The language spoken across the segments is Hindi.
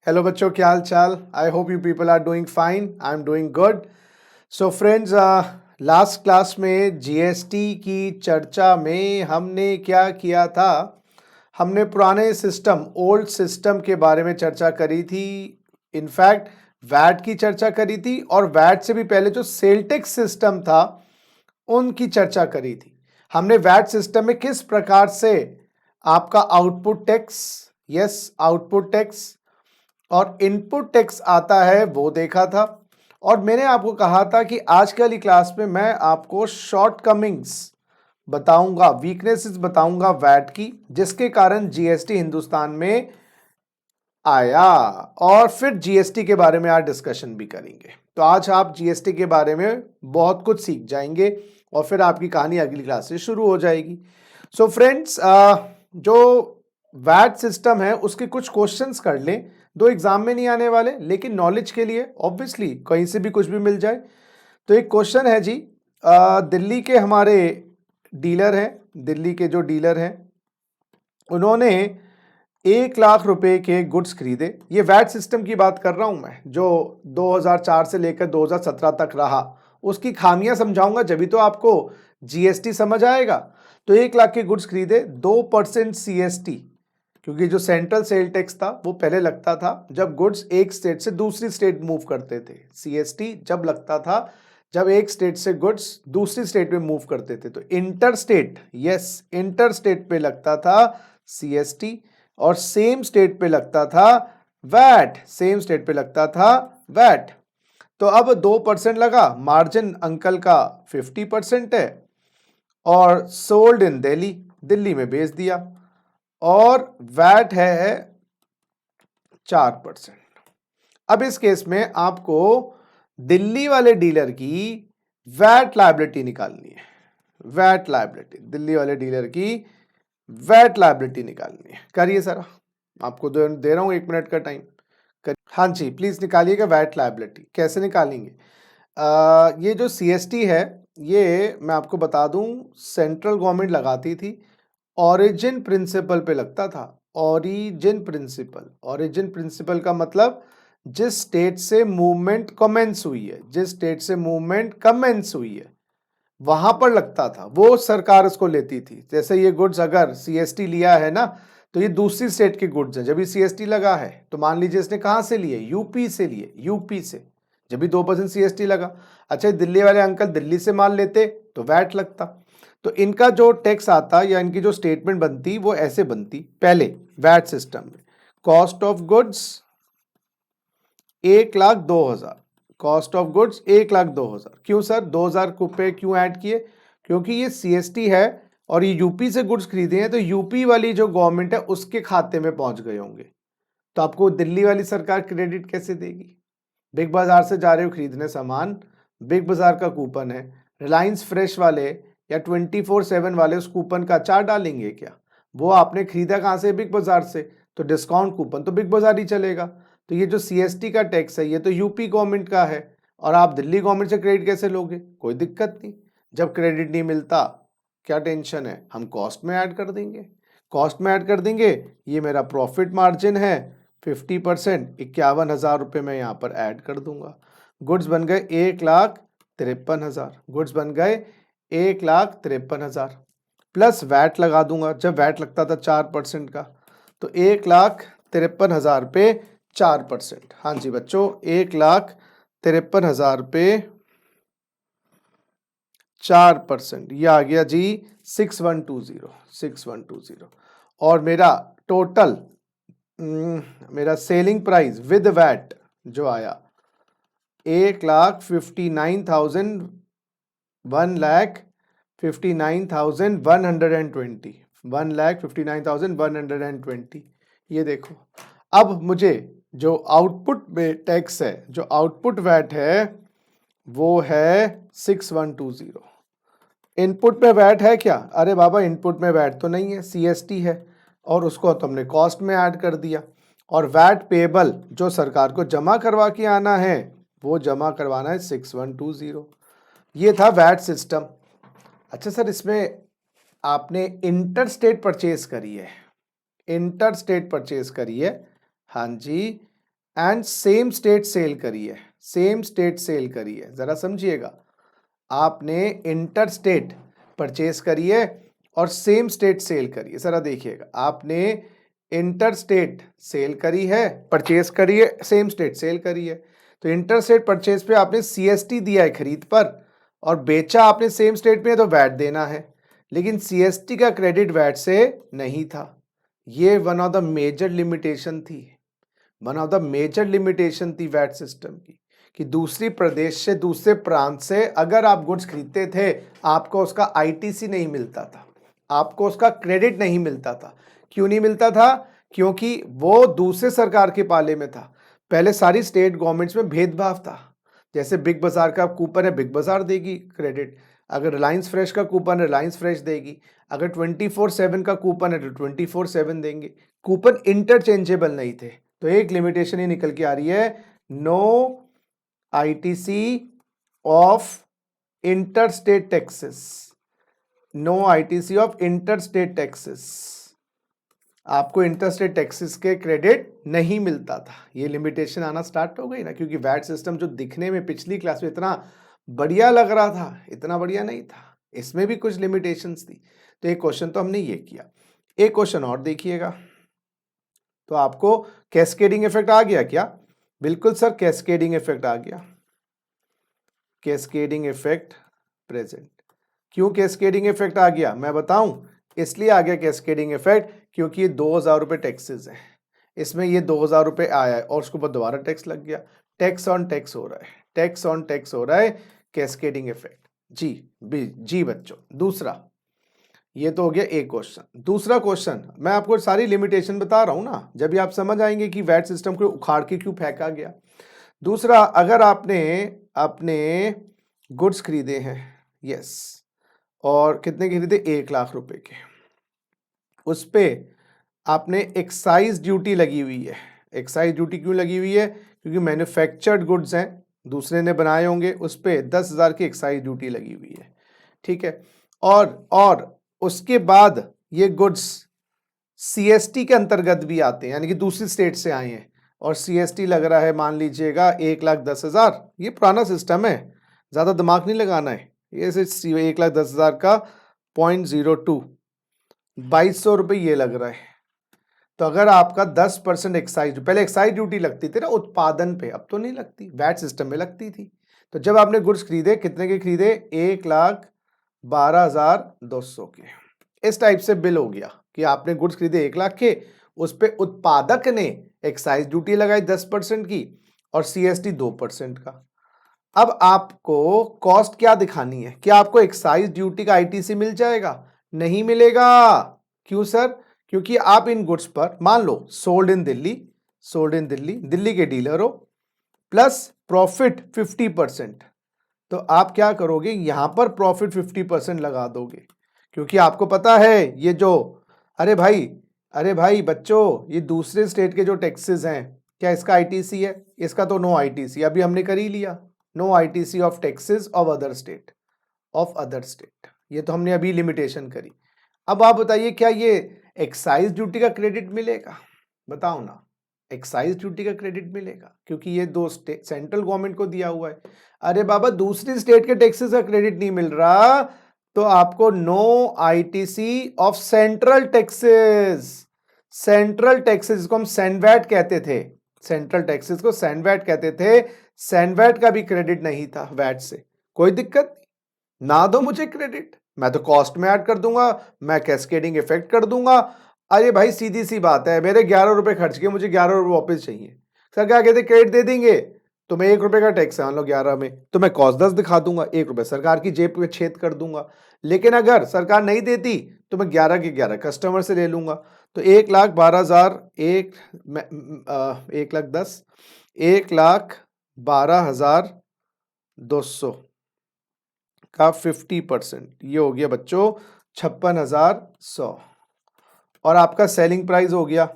हेलो बच्चों, क्या हाल चाल। I hope you people are doing fine. I am doing good. So friends, last class में जीएसटी की चर्चा में हमने क्या किया था? हमने पुराने सिस्टम, ओल्ड सिस्टम के बारे में चर्चा करी थी। इनफैक्ट वैट की चर्चा करी थी और वैट से भी पहले जो सेल टैक्स सिस्टम था उनकी चर्चा करी थी। हमने वैट सिस्टम में किस प्रकार से आपका output tax, yes output tax और इनपुट टैक्स आता है वो देखा था। और मैंने आपको कहा था कि आज वाली क्लास में मैं आपको शॉर्टकमिंग्स बताऊंगा, वीकनेसेस बताऊंगा वैट की, जिसके कारण जीएसटी हिंदुस्तान में आया। और फिर जीएसटी के बारे में आज डिस्कशन भी करेंगे। तो आज आप जीएसटी के बारे में बहुत कुछ सीख जाएंगे और फिर आपकी कहानी अगली क्लास से शुरू हो जाएगी। सो फ्रेंड्स, जो वैट सिस्टम है उसके कुछ क्वेश्चंस कर लें। दो एग्जाम में नहीं आने वाले, लेकिन नॉलेज के लिए ऑब्वियसली कहीं से भी कुछ भी मिल जाए। तो एक क्वेश्चन है जी, दिल्ली के हमारे डीलर हैं, दिल्ली के जो डीलर हैं उन्होंने 1 लाख रुपए के गुड्स खरीदे। ये वैट सिस्टम की बात कर रहा हूं मैं, जो 2004 से लेकर 2017 तक रहा। उसकी खामियां समझाऊंगा, जब भी तो आपको जीएसटी समझ आएगा। तो 1 लाख के गुड्स खरीदे, 2% सीएसटी, क्योंकि जो सेंट्रल सेल टैक्स था वो पहले लगता था जब गुड्स एक स्टेट से दूसरी स्टेट मूव करते थे। सीएसटी जब लगता था जब एक स्टेट से गुड्स दूसरी स्टेट में मूव करते थे। तो inter state, yes inter state पे लगता था सीएसटी, और सेम स्टेट पे लगता था वैट, सेम स्टेट पे लगता था वैट। तो अब 2% लगा, मार्जिन अंकल का 50% है और सोल्ड इन दिल्ली, दिल्ली में बेच दिया, और वैट है 4%। अब इस केस में आपको दिल्ली वाले डीलर की वैट लायबिलिटी निकालनी है। वैट लायबिलिटी, दिल्ली वाले डीलर की वैट लायबिलिटी निकालनी है। करिए सर, आपको दे रहा हूं 1 मिनट का टाइम। हाँ जी, प्लीज निकालिएगा वैट लायबिलिटी। कैसे निकालेंगे? ये जो सीएसटी है, ये मैं आपको बता दूं सेंट्रल गवर्नमेंट लगाती थी, ओरिजिन प्रिंसिपल पे लगता था। ओरिजिन प्रिंसिपल, ओरिजिन प्रिंसिपल का मतलब जिस स्टेट से मूवमेंट कमेंस हुई है, जिस स्टेट से मूवमेंट कमेंस हुई है वहां पर लगता था, वो सरकार इसको लेती थी। जैसे ये गुड्स अगर सीएसटी लिया है ना, तो ये दूसरी स्टेट के गुड्स हैं। जब ये सीएसटी लगा है तो मान लीजिए इसने कहां से लिए, यूपी से लिए, यूपी से, जब भी 2% सीएसटी लगा। अच्छा, दिल्ली वाले अंकल दिल्ली से माल लेते तो वैट लगता। तो इनका जो टैक्स आता या इनकी जो स्टेटमेंट बनती वो ऐसे बनती पहले वैट सिस्टम में। Cost of goods 1,02,000, cost of goods 1,02,000। क्यों सर 2,000 रुपए क्यों ऐड किए? क्योंकि ये सीएसटी है और ये यूपी से गुड्स खरीदे हैं, तो यूपी वाली जो गवर्नमेंट है उसके खाते में पहुंच गए होंगे। तो आपको दिल्ली वाली सरकार क्रेडिट कैसे देगी? बिग बाजार से जा रहे हो खरीदने सामान, बिग बाजार का कूपन है, रिलायंस फ्रेश वाले या 24/7 वाले उस कूपन का अचार डालेंगे क्या? वो आपने खरीदा कहां से? बिग बाजार से, तो डिस्काउंट कूपन तो बिग बाजार ही चलेगा। तो ये जो सीएसटी का टैक्स है ये तो यूपी गवर्नमेंट का है, और आप दिल्ली गवर्नमेंट से क्रेडिट कैसे लोगे? कोई दिक्कत नहीं। जब क्रेडिट नहीं मिलता क्या टेंशन है, हम कॉस्ट में ऐड कर देंगे, कॉस्ट में ऐड कर देंगे। ये मेरा प्रॉफिट मार्जिन है 50%, 51,000 रुपये मैं यहाँ पर ऐड कर दूंगा। गुड्स बन गए 1,53,000, गुड्स बन गए 1,53,000, प्लस वैट लगा दूंगा। जब वैट लगता था 4% का, तो 1,53,000 पे 4%। हाँ जी बच्चों, 1,53,000 पे 4%, ये आ गया जी 6120, 6120। और मेरा टोटल मेरा सेलिंग प्राइस विद वैट जो आया 1,59,000, 1,59,120, 1,59,120। ये देखो, अब मुझे जो आउटपुट में टैक्स है, जो आउटपुट वैट है वो है 6120। इनपुट में वैट है क्या? अरे बाबा इनपुट में वैट तो नहीं है, सीएसटी है, और उसको तुमने कॉस्ट में ऐड कर दिया। और वैट पेबल जो सरकार को जमा करवा के आना है वो जमा करवाना है 6120। ये था वैट सिस्टम। अच्छा सर, इसमें आपने इंटर स्टेट परचेज करी है, इंटर स्टेट परचेज करी है। हाँ जी, एंड सेम स्टेट सेल करी है, सेम स्टेट सेल करी है, जरा समझिएगा, आपने इंटर स्टेट परचेस करी है और सेम स्टेट सेल करी है। जरा देखिएगा, आपने इंटर स्टेट सेल करी है, परचेस करी है, सेम स्टेट सेल करी है। तो इंटर स्टेट परचेस पे आपने सीएसटी दिया है खरीद पर, और बेचा आपने सेम स्टेट में, तो वैट देना है। लेकिन सीएसटी का क्रेडिट वैट से नहीं था। ये one of the major limitation थी, one of the major limitation थी वैट सिस्टम की, कि दूसरी प्रदेश से, दूसरे प्रांत से अगर आप गुड्स खरीदते थे, आपको उसका आईटीसी नहीं मिलता था, आपको उसका क्रेडिट नहीं मिलता था। क्यों नहीं मिलता था? क्योंकि वो दूसरे सरकार के पाले में था। पहले सारी स्टेट गवर्नमेंट्स में भेदभाव था। जैसे बिग बाजार का कूपन है, बिग बाजार देगी क्रेडिट, अगर रिलायंस फ्रेश का कूपन है, रिलायंस फ्रेश देगी, अगर 24/7 का कूपन है तो 24/7 देंगे। कूपन इंटरचेंजेबल नहीं थे। तो एक लिमिटेशन ही निकल के आ रही है, no ITC of interstate taxes, no ITC of interstate taxes, आपको इंटरस्टेट टैक्सेस के क्रेडिट नहीं मिलता था। ये लिमिटेशन आना स्टार्ट हो गई ना, क्योंकि वैट सिस्टम जो दिखने में पिछली क्लास में इतना बढ़िया लग रहा था, इतना बढ़िया नहीं था, इसमें भी कुछ लिमिटेशंस थी। तो एक क्वेश्चन तो हमने ये किया, एक क्वेश्चन और देखिएगा। तो आपको कैस्केडिंग इफेक्ट आ गया क्या? बिल्कुल सर, कैस्केडिंग इफेक्ट आ गया, कैस्केडिंग इफेक्ट प्रेजेंट। क्यों कैस्केडिंग इफेक्ट आ गया मैं बताऊं? इसलिए आ गया कैस्केडिंग इफेक्ट क्योंकि ये 2000 रुपये टैक्सेस है, इसमें ये 2000 रुपये आया है और उसके ऊपर दोबारा टैक्स लग गया, टैक्स ऑन टैक्स हो रहा है, टैक्स ऑन टैक्स हो रहा है, कैस्केडिंग इफेक्ट। जी बच्चों, दूसरा, ये तो हो गया एक क्वेश्चन। दूसरा क्वेश्चन, मैं आपको सारी लिमिटेशन बता रहा हूं ना, जब भी आप समझ आएंगे कि वैट सिस्टम को उखाड़ के क्यों फेंका गया। दूसरा, अगर आपने अपने गुड्स खरीदे हैं, यस, और कितने के खरीदे? 1 लाख रुपए के, उस पे आपने एक्साइज ड्यूटी लगी हुई है। एक्साइज ड्यूटी क्यों लगी हुई है? क्योंकि मैन्युफैक्चर्ड गुड्स हैं, दूसरे ने बनाए होंगे, उस पे 10,000 की एक्साइज ड्यूटी लगी हुई है, ठीक है। और उसके बाद ये गुड्स सीएसटी के अंतर्गत भी आते हैं, यानी कि दूसरी स्टेट से आए हैं, और सीएसटी लग रहा है, मान लीजिएगा 1,10,000। ये पुराना सिस्टम है, ज़्यादा दिमाग नहीं लगाना है। ये 1,10,000 का 0.02, 2200 रुपये ये लग रहा है। तो अगर आपका 10% एक्साइज, पहले एक्साइज ड्यूटी लगती थी ना उत्पादन पे, अब तो नहीं लगती, वैट सिस्टम में लगती थी। तो जब आपने गुड्स खरीदे, कितने के खरीदे? 1,12,200 के। इस टाइप से बिल हो गया कि आपने गुड्स खरीदे 1 लाख के, उस पे उत्पादक ने एक्साइज ड्यूटी लगाई 10% की और सीएसटी 2% का। अब आपको कॉस्ट क्या दिखानी है? क्या आपको एक्साइज ड्यूटी का आईटीसी मिल जाएगा? नहीं मिलेगा। क्यों सर? क्योंकि आप इन गुड्स पर, मान लो सोल्ड इन दिल्ली, दिल्ली के डीलर हो, प्लस प्रॉफिट 50%, तो आप क्या करोगे? यहां पर प्रॉफिट 50% लगा दोगे, क्योंकि आपको पता है ये जो, अरे भाई बच्चों, ये दूसरे स्टेट के जो टैक्सेस हैं, क्या इसका आईटीसी है? इसका तो नो आईटीसी, अभी हमने कर ही लिया, no ITC of taxes of other state, ये तो हमने अभी लिमिटेशन करी। अब आप बताइए, क्या ये एक्साइज ड्यूटी का क्रेडिट मिलेगा? बताओ ना, एक्साइज ड्यूटी का क्रेडिट मिलेगा? क्योंकि ये दो सेंट्रल गवर्नमेंट को दिया हुआ है। अरे बाबा, दूसरी स्टेट के टैक्सेस का क्रेडिट नहीं मिल रहा, तो आपको no ITC of central taxes, जिसको हम सैनवैट कहते थे, सेंट्रल टैक्सेस को सैनवैट कहते थे, सैनवैट का भी क्रेडिट नहीं था वैट से। कोई दिक्कत ना, दो मुझे क्रेडिट, मैं तो कॉस्ट में ऐड कर दूंगा, मैं कैस्केडिंग इफेक्ट कर दूंगा। अरे भाई, सीधी सी बात है, मेरे 11 रुपए खर्च के, मुझे 11 रुपए वापस चाहिए। सर क्या कहते, क्रेडिट दे देंगे, तो मैं 1 रुपए का टैक्स है मान लो 11 में, तो मैं कॉस्ट 10 दिखा दूंगा, 1 रुपए सरकार की जेब में छेद कर दूंगा। लेकिन अगर सरकार नहीं देती, तो मैं 11 के 11 कस्टमर से ले लूंगा। तो 1,12,000, 1,12,200 का 50%, ये हो गया बच्चों 56,100, और आपका सेलिंग प्राइस हो गया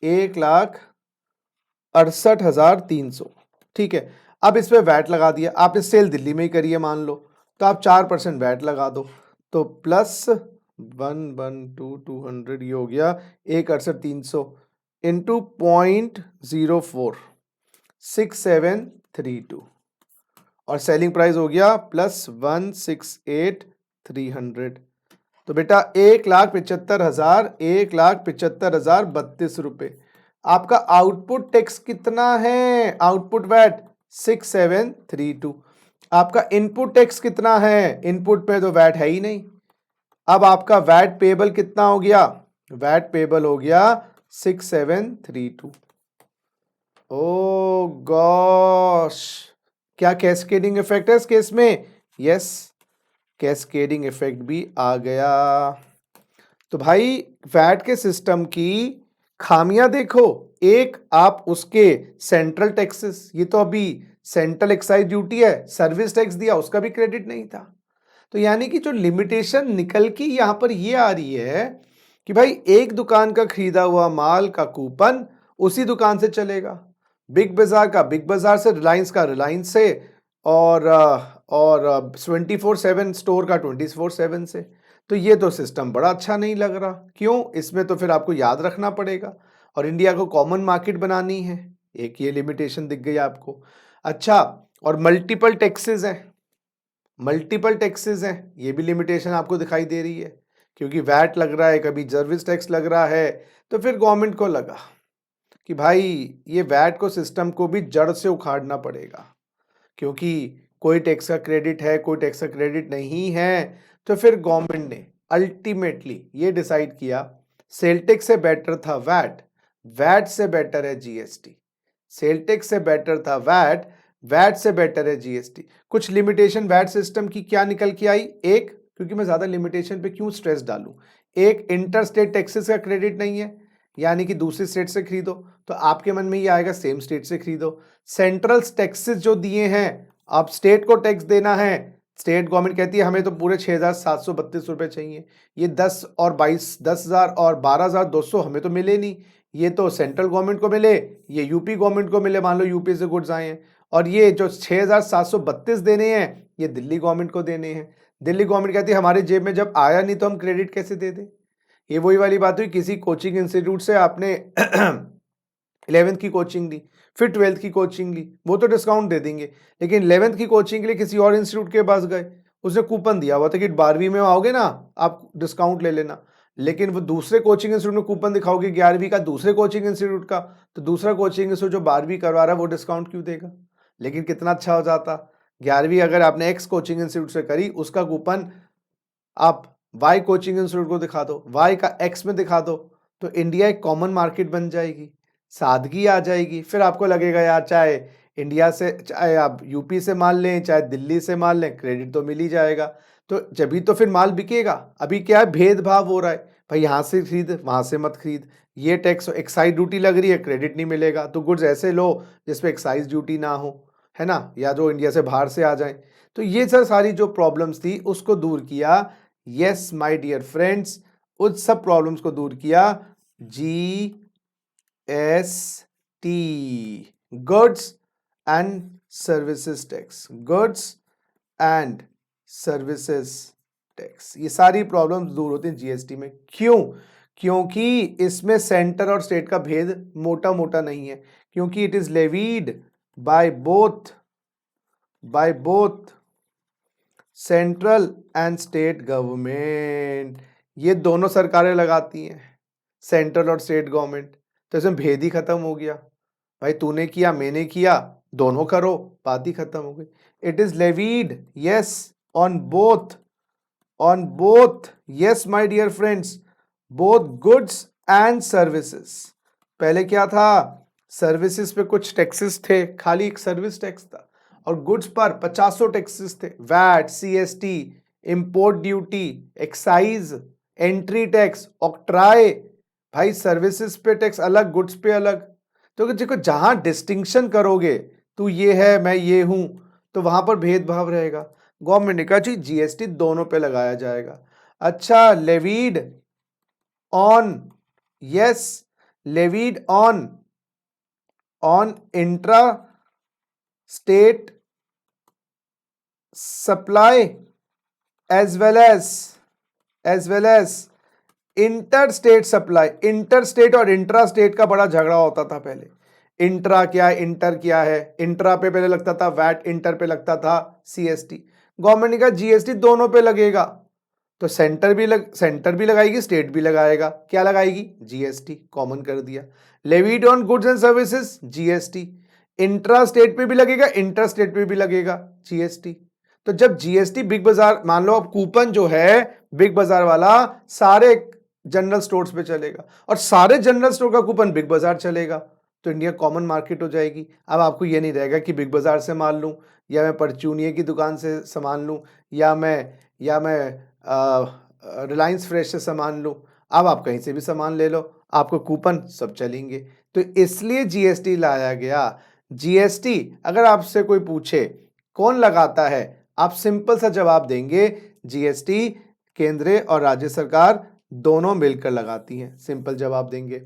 1,68,300, ठीक है। अब इस पे वैट लगा दिया आपने, सेल दिल्ली में ही करी है मान लो, तो आप 4% वैट लगा दो, तो प्लस 1,1,2,200, ये हो गया 1,68,300, इंटू 0.04 6732 और सेलिंग प्राइस हो गया प्लस 168,300। तो बेटा 1,75,000 1,75,032 आपका आउटपुट टैक्स कितना है? Output VAT 6732। आपका इनपुट टैक्स कितना है? इनपुट पे तो वैट है ही नहीं। अब आपका वैट पेबल कितना हो गया? वैट पेबल हो गया 6732। ओ गॉश, क्या कैस्केडिंग इफेक्ट है इस केस में? यस, कैस्केडिंग इफेक्ट भी आ गया। तो भाई वैट के सिस्टम की खामियां देखो। एक, आप उसके सेंट्रल टैक्सेस, ये तो अभी सेंट्रल एक्साइज ड्यूटी है, सर्विस टैक्स दिया उसका भी क्रेडिट नहीं था। तो यानी कि जो लिमिटेशन निकल के यहां पर ये आ रही है कि भाई एक दुकान का खरीदा हुआ माल का कूपन उसी दुकान से चलेगा, बिग बाजार का बिग बाजार से, रिलायंस का रिलायंस से, और 24/7 स्टोर का 24/7 से। तो ये तो सिस्टम बड़ा अच्छा नहीं लग रहा। क्यों? इसमें तो फिर आपको याद रखना पड़ेगा और इंडिया को कॉमन मार्केट बनानी है। एक ये लिमिटेशन दिख गई आपको। अच्छा, और मल्टीपल टैक्सेस हैं, मल्टीपल टैक्सेस हैं, ये भी लिमिटेशन आपको दिखाई दे रही है, क्योंकि वैट लग रहा है, कभी सर्विस टैक्स लग रहा है। तो फिर गवर्नमेंट को लगा कि भाई ये वैट को सिस्टम को भी जड़ से उखाड़ना पड़ेगा, क्योंकि कोई टैक्स का क्रेडिट है, कोई टैक्स का क्रेडिट नहीं है। तो फिर गवर्नमेंट ने अल्टीमेटली ये डिसाइड किया, सेल टैक्स से बेटर था वैट, वैट से बेटर है जीएसटी। सेल टैक्स से बेटर था वैट, वैट से बेटर है जीएसटी। कुछ लिमिटेशन वैट सिस्टम की क्या निकल के आई? एक, क्योंकि मैं ज्यादा लिमिटेशन पे क्यों स्ट्रेस डालूं, एक इंटर स्टेट टैक्सेस का क्रेडिट नहीं है, यानी कि दूसरी स्टेट से खरीदो तो आपके मन में ये आएगा सेम स्टेट से खरीदो। सेंट्रल टैक्सेस जो दिए हैं, अब स्टेट को टैक्स देना है, स्टेट गवर्नमेंट कहती है हमें तो पूरे 6,732 रुपए चाहिए, ये 10,000 और 12,200 हमें तो मिले नहीं, ये तो सेंट्रल गवर्नमेंट को मिले, ये यूपी गवर्नमेंट को मिले, मान लो यूपी से गुड्स आए हैं, और ये जो 6,732 देने हैं ये दिल्ली गवर्नमेंट को देने हैं। दिल्ली गवर्नमेंट कहती है हमारे जेब में जब आया नहीं तो हम क्रेडिट कैसे दे दें? ये वही वाली बात हुई, किसी कोचिंग इंस्टीट्यूट से आपने 11th की कोचिंग ली, फिर 12th की कोचिंग ली, वो तो डिस्काउंट दे देंगे, लेकिन 11th की कोचिंग के लिए किसी और इंस्टीट्यूट के पास गए, उसने कूपन दिया हुआ था कि 12वीं में आओगे ना आप डिस्काउंट ले लेना, लेकिन वो दूसरे कोचिंग इंस्टीट्यूट में कूपन दिखाओगे 11वीं का दूसरे कोचिंग इंस्टीट्यूट का, तो दूसरा कोचिंग इंस्टीट्यूट जो 12वीं करवा रहा है वो डिस्काउंट क्यों देगा? लेकिन कितना अच्छा हो जाता, 11वीं अगर आपने एक्स कोचिंग इंस्टीट्यूट से करी, उसका कूपन आप वाई कोचिंग इंस्टीट्यूट को दिखा दो, वाई का एक्स में दिखा दो, तो इंडिया एक कॉमन मार्केट बन जाएगी, सादगी आ जाएगी। फिर आपको लगेगा यार चाहे इंडिया से, चाहे आप यूपी से माल लें, चाहे दिल्ली से माल लें, क्रेडिट तो मिल ही जाएगा। तो जब तो फिर माल बिकेगा। अभी क्या है, भेदभाव हो रहा है, भाई यहाँ से खरीद वहां से मत खरीद, ये टैक्स एक्साइज ड्यूटी लग रही है, क्रेडिट नहीं मिलेगा, तो गुड्स ऐसे लो जिसपे एक्साइज ड्यूटी ना हो, है ना, या जो इंडिया से बाहर से आ जाए। तो ये सर सारी जो प्रॉब्लम्स थी उसको दूर किया, यस माय डियर फ्रेंड्स, उस सब प्रॉब्लम्स को दूर किया GST, goods and services tax, goods and services tax, ये सारी प्रॉब्लम्स दूर होती हैं जीएसटी में। क्यों? क्योंकि इसमें सेंटर और स्टेट का भेद मोटा मोटा नहीं है, क्योंकि it is levied by both central and state government, ये दोनों सरकारें लगाती हैं, सेंट्रल और स्टेट गवर्नमेंट। तो इसमें भेद ही खत्म हो गया, भाई तूने किया मैंने किया, दोनों करो, बात ही खत्म हो गई। It is levied, yes, on both, yes my dear friends, both goods and services. पहले क्या था, सर्विसेज पे कुछ टैक्सेस थे, खाली एक सर्विस टैक्स था, और गुड्स पर 50 टैक्सेस थे, VAT, CST, import duty, excise, entry tax, octroi. भाई सर्विसेज पे टैक्स अलग, गुड्स पे अलग। तो देखो जहां डिस्टिंक्शन करोगे, तू ये है मैं ये हूं, तो वहां पर भेदभाव रहेगा। गवर्नमेंट ने कहा जी जीएसटी दोनों पे लगाया जाएगा। अच्छा, levied on, yes, levied on intra state supply as well as inter state supply, inter state और इंट्रा स्टेट का बड़ा झगड़ा होता था पहले। इंट्रा क्या है, इंटर क्या है। इंट्रा पे पहले लगता था वैट, इंटर पे लगता था सीएसटी। गवर्नमेंट ने कहा जीएसटी दोनों पे लगेगा, तो सेंटर भी लगाएगी, स्टेट भी लगाएगा। क्या लगाएगी, जीएसटी, कॉमन कर दिया। Levied on goods and services, GST. Intra state पे भी लगेगा, इंटर स्टेट पे भी लगेगा जीएसटी। तो जब जीएसटी बिग बाजार, मान लो अब कूपन जो है बिग बाजार वाला सारे जनरल स्टोर्स पे चलेगा और सारे जनरल स्टोर का कूपन बिग बाजार चलेगा, तो इंडिया कॉमन मार्केट हो जाएगी। अब आपको ये नहीं रहेगा कि बिग बाजार से माल लूं या मैं परचूनिया की दुकान से सामान लूं या मैं रिलायंस फ्रेश से सामान लूं। अब आप कहीं से भी सामान ले लो, आपको कूपन सब चलेंगे। तो इसलिए जीएसटी लाया गया। जीएसटी अगर आपसे कोई पूछे कौन लगाता है, आप सिंपल सा जवाब देंगे, जीएसटी केंद्र और राज्य सरकार दोनों मिलकर लगाती हैं। सिंपल जवाब देंगे।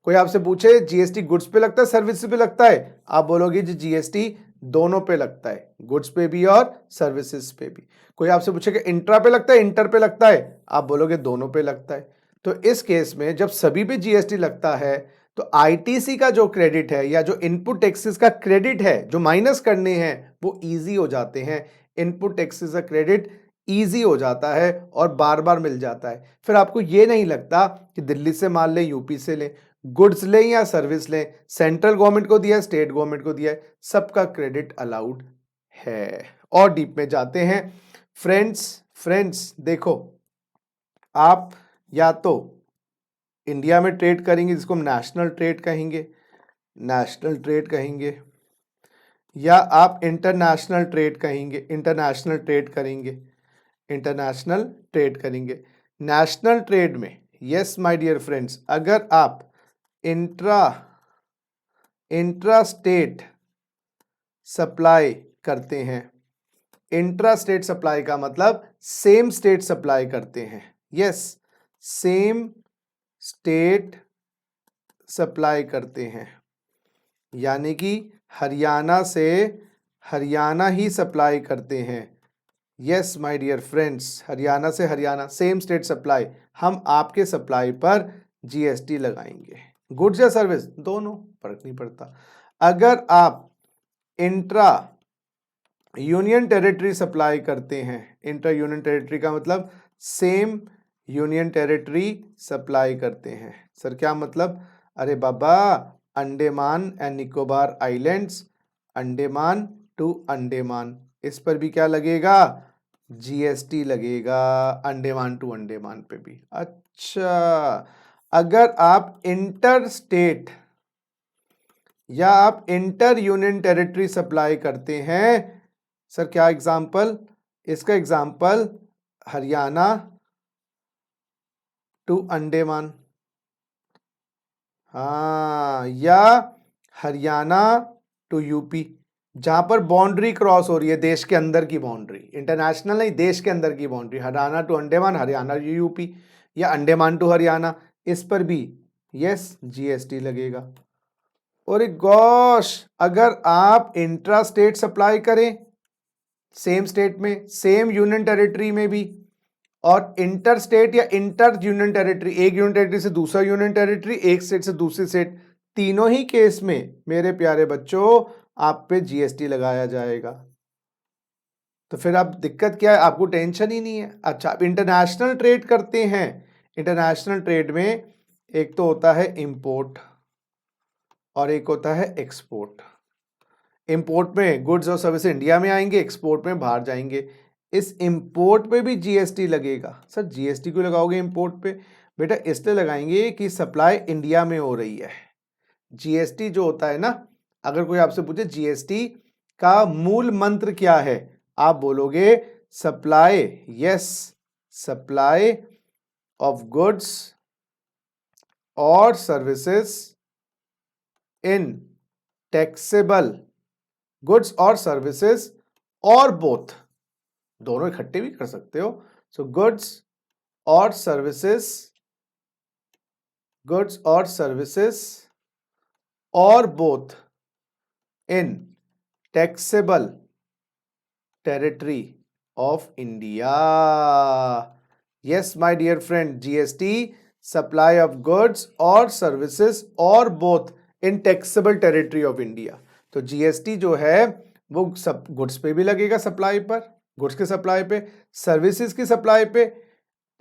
कोई आपसे पूछे जीएसटी गुड्स पे लगता है सर्विस पे लगता है, आप बोलोगे जी जीएसटी दोनों पे लगता है, गुड्स पे भी और सर्विसेज पे भी। कोई आपसे पूछेगा इंट्रा पे लगता है, इंटर पे लगता है, आप बोलोगे दोनों पे लगता है। तो इस केस में जब सभी पे जीएसटी लगता है तो आईटीसी का जो क्रेडिट है या जो इनपुट टैक्सेस का क्रेडिट है जो माइनस करने हैं वो इजी हो जाते हैं। इनपुट टैक्सेस का क्रेडिट इजी हो जाता है और बार बार मिल जाता है। फिर आपको ये नहीं लगता कि दिल्ली से माल लें, यूपी से लें, गुड्स लें या सर्विस लें, सेंट्रल गवर्नमेंट को दिया है, स्टेट गवर्नमेंट को दिया है, सबका क्रेडिट अलाउड है। और डीप में जाते हैं फ्रेंड्स देखो, आप या तो इंडिया में ट्रेड करेंगे जिसको हम नेशनल ट्रेड कहेंगे, या आप इंटरनेशनल ट्रेड करेंगे। नेशनल ट्रेड में यस माय डियर फ्रेंड्स, अगर आप इंट्रा स्टेट सप्लाई करते हैं, इंट्रा स्टेट सप्लाई का मतलब सेम स्टेट सप्लाई करते हैं, यस सेम स्टेट सप्लाई करते हैं, यानी कि हरियाणा से हरियाणा ही सप्लाई करते हैं। Yes my dear friends, Haryana से हरियाणा, सेम स्टेट सप्लाई, हम आपके सप्लाई पर जीएसटी लगाएंगे। गुड्स या सर्विस दोनों, फर्क नहीं पड़ता। अगर आप इंट्रा यूनियन टेरिटरी सप्लाई करते हैं, इंट्रा यूनियन टेरिटरी का मतलब सेम यूनियन टेरिटरी सप्लाई करते हैं। सर क्या मतलब, अरे बाबा Andaman and Nicobar islands, Andaman to Andaman, इस पर भी क्या लगेगा, जीएसटी लगेगा, अंडमान टू अंडमान पे भी। अच्छा, अगर आप इंटर स्टेट या आप इंटर यूनियन टेरिटरी सप्लाई करते हैं, सर क्या एग्जाम्पल, इसका एग्जाम्पल हरियाणा टू अंडमान, हाँ, या हरियाणा टू यूपी, जहां पर बाउंड्री क्रॉस हो रही है, देश के अंदर की बाउंड्री, इंटरनेशनल नहीं, देश के अंदर की boundary, Haryana to Andaman, Haryana to UP, या अंडमान टू हरियाणा, इस पर भी यस जीएसटी लगेगा। और गॉश, अगर आप इंट्रा स्टेट सप्लाई करें सेम स्टेट में, सेम यूनियन टेरिटरी में भी, और इंटर स्टेट या इंटर यूनियन टेरिटरी, एक यूनियन टेरिटरी से दूसरा यूनियन टेरिटरी, एक स्टेट से दूसरी स्टेट, तीनों ही केस में मेरे प्यारे बच्चों आप पे जीएसटी लगाया जाएगा। तो फिर आप दिक्कत क्या है, आपको टेंशन ही नहीं है। अच्छा, आप इंटरनेशनल ट्रेड करते हैं, इंटरनेशनल ट्रेड में एक तो होता है इंपोर्ट और एक होता है एक्सपोर्ट। इंपोर्ट में गुड्स और सर्विस इंडिया में आएंगे, एक्सपोर्ट में बाहर जाएंगे। इस इंपोर्ट पे भी जीएसटी लगेगा। सर जीएसटी क्यों लगाओगे इंपोर्ट पे, बेटा इसलिए लगाएंगे कि सप्लाई इंडिया में हो रही है। जीएसटी जो होता है ना, अगर कोई आपसे पूछे जीएसटी का मूल मंत्र क्या है, आप बोलोगे supply, yes supply of goods और सर्विसेज इन टैक्सेबल गुड्स और सर्विसेज, और बोथ, दोनों इकट्ठे भी कर सकते हो। सो गुड्स और सर्विसेज और both in taxable territory of India. Yes my dear friend, GST supply of goods और सर्विसेज और both in taxable territory of India. तो जीएसटी जो है वो सब गुड्स पे भी लगेगा, सप्लाई पर, गुड्स के सप्लाई पे, सर्विसेज की सप्लाई पे,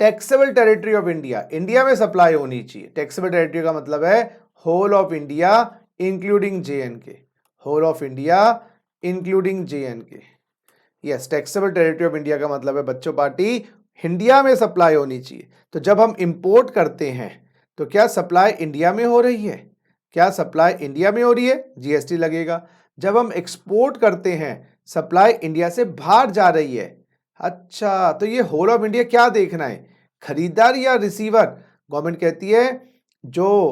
taxable territory of India, India में सप्लाई होनी चाहिए। टैक्सेबल टेरिटरी का मतलब है whole of India including JNK, whole of India including JNK। Yes, taxable territory of India का मतलब है बच्चों पार्टी इंडिया में सप्लाई होनी चाहिए। तो जब हम इंपोर्ट करते हैं तो क्या सप्लाई इंडिया में हो रही है? क्या सप्लाई इंडिया में हो रही है? जीएसटी लगेगा। जब हम एक्सपोर्ट करते हैं सप्लाई इंडिया से बाहर जा रही है। अच्छा, तो ये होल ऑफ इंडिया क्या देखना है, खरीदार या रिसीवर? गवर्नमेंट कहती है जो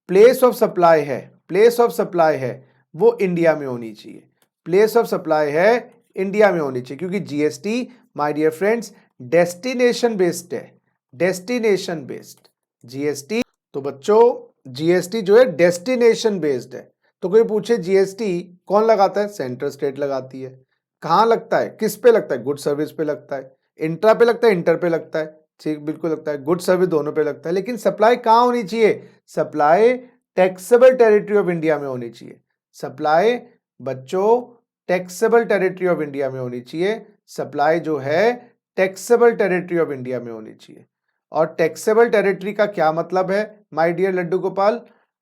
प्लेस ऑफ सप्लाई है, प्लेस ऑफ सप्लाई है वो इंडिया में होनी चाहिए, प्लेस ऑफ सप्लाई है इंडिया में होनी चाहिए, क्योंकि GST my dear friends destination based है, डेस्टिनेशन बेस्ड जीएसटी। तो बच्चों जीएसटी जो है डेस्टिनेशन बेस्ड है। तो कोई पूछे जीएसटी कौन लगाता है? सेंट्रल स्टेट लगाती है। कहाँ लगता है, किस पे लगता है? गुड सर्विस पे लगता है, इंट्रा पे लगता है, इंटर पे लगता है, ठीक बिल्कुल लगता है, गुड सर्विस दोनों पे लगता है। लेकिन सप्लाई कहाँ होनी चाहिए? Supply taxable territory of India में होनी चाहिए। सप्लाई बच्चों टैक्सेबल टेरिटरी ऑफ इंडिया में होनी चाहिए। सप्लाई जो है टैक्सेबल टेरिटरी ऑफ इंडिया में होनी चाहिए। और टैक्सेबल टेरिटरी का क्या मतलब है my dear Laddu Gopal?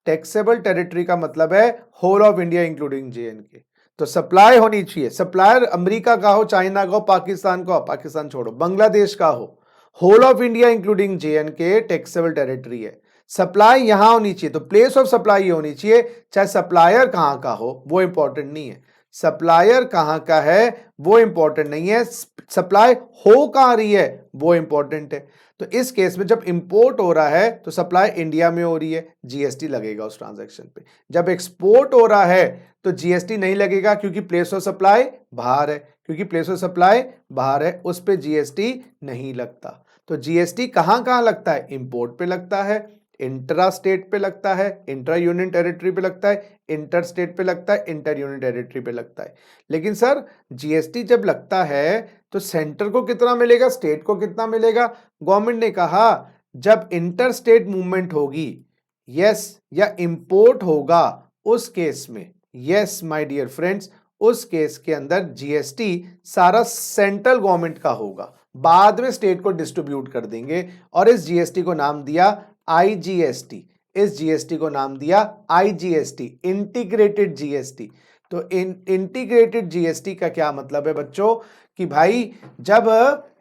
Taxable territory का मतलब है whole of India including JNK। तो सप्लाई होनी चाहिए, सप्लायर अमेरिका का हो, चाइना का हो, पाकिस्तान का हो, पाकिस्तान छोड़ो, बांग्लादेश का हो, whole of India including JNK taxable territory है। सप्लाई यहां होनी चाहिए, तो प्लेस ऑफ सप्लाई होनी चाहिए, चाहे सप्लायर कहां का हो वो इंपॉर्टेंट नहीं है, सप्लायर कहां का है वो इंपॉर्टेंट नहीं है, सप्लाई हो कहां रही है वो इंपॉर्टेंट है। तो इस केस में जब इंपोर्ट हो रहा है तो सप्लाई इंडिया में हो रही है, जीएसटी लगेगा उस ट्रांजैक्शन पे। जब एक्सपोर्ट हो रहा है तो जीएसटी नहीं लगेगा, क्योंकि प्लेस ऑफ सप्लाई बाहर है, क्योंकि प्लेस ऑफ सप्लाई बाहर है, उस पे जीएसटी नहीं लगता। तो जीएसटी कहां कहां लगता है? इंपोर्ट पे लगता है, इंट्रा स्टेट पे लगता है, इंट्रा यूनियन टेरिटरी पे लगता है, इंटर स्टेट पे लगता है, इंटर यूनियन टेरिटरी पे लगता है। लेकिन सर जीएसटी जब लगता है तो सेंटर को कितना मिलेगा, स्टेट को कितना मिलेगा? गवर्नमेंट ने कहा जब इंटर स्टेट मूवमेंट होगी, यस, या इंपोर्ट होगा, उस केस में, यस माय डियर फ्रेंड्स, उस केस के अंदर जीएसटी सारा सेंट्रल गवर्नमेंट का होगा, बाद में स्टेट को डिस्ट्रीब्यूट कर देंगे। और इस जीएसटी को नाम दिया आईजीएसटी, इस जीएसटी को नाम दिया आईजीएसटी, इंटीग्रेटेड जीएसटी। तो इंटीग्रेटेड जीएसटी का क्या मतलब है बच्चों कि भाई जब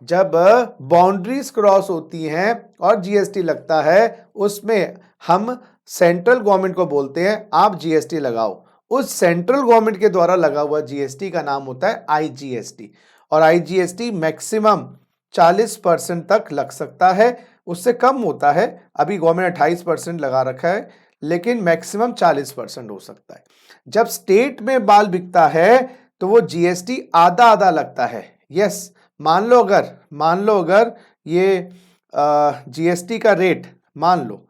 जब बाउंड्रीज क्रॉस होती हैं और जीएसटी लगता है, उसमें हम सेंट्रल गवर्नमेंट को बोलते हैं आप जीएसटी लगाओ, उस सेंट्रल गवर्नमेंट के द्वारा लगा हुआ जीएसटी का नाम होता है आईजीएसटी। और आईजीएसटी मैक्सिमम 40% तक लग सकता है, उससे कम होता है, अभी गवर्नमेंट 28% लगा रखा है, लेकिन मैक्सिमम 40% हो सकता है। जब स्टेट में माल बिकता है तो वो जीएसटी आधा आधा लगता है। यस, मान लो अगर ये जीएसटी का रेट, मान लो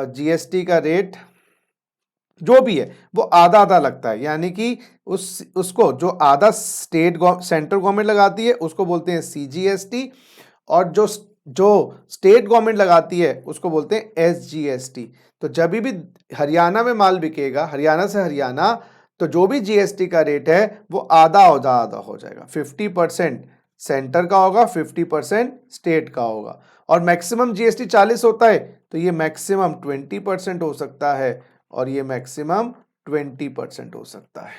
जीएसटी का रेट जो भी है वो आधा आधा लगता है, यानी कि उसको जो आधा सेंट्रल गवर्नमेंट लगाती है उसको बोलते हैं सीजीएसटी, और जो स्टेट गवर्नमेंट लगाती है उसको बोलते हैं एसजीएसटी। तो जब भी हरियाणा में माल बिकेगा, हरियाणा से हरियाणा, तो जो भी जीएसटी का रेट है वो आधा आधा हो जाएगा, 50% सेंटर का होगा, 50% स्टेट का होगा। और मैक्सिमम जीएसटी 40 होता है, तो ये मैक्सिमम 20% हो सकता है, और ये मैक्सिमम 20% हो सकता है।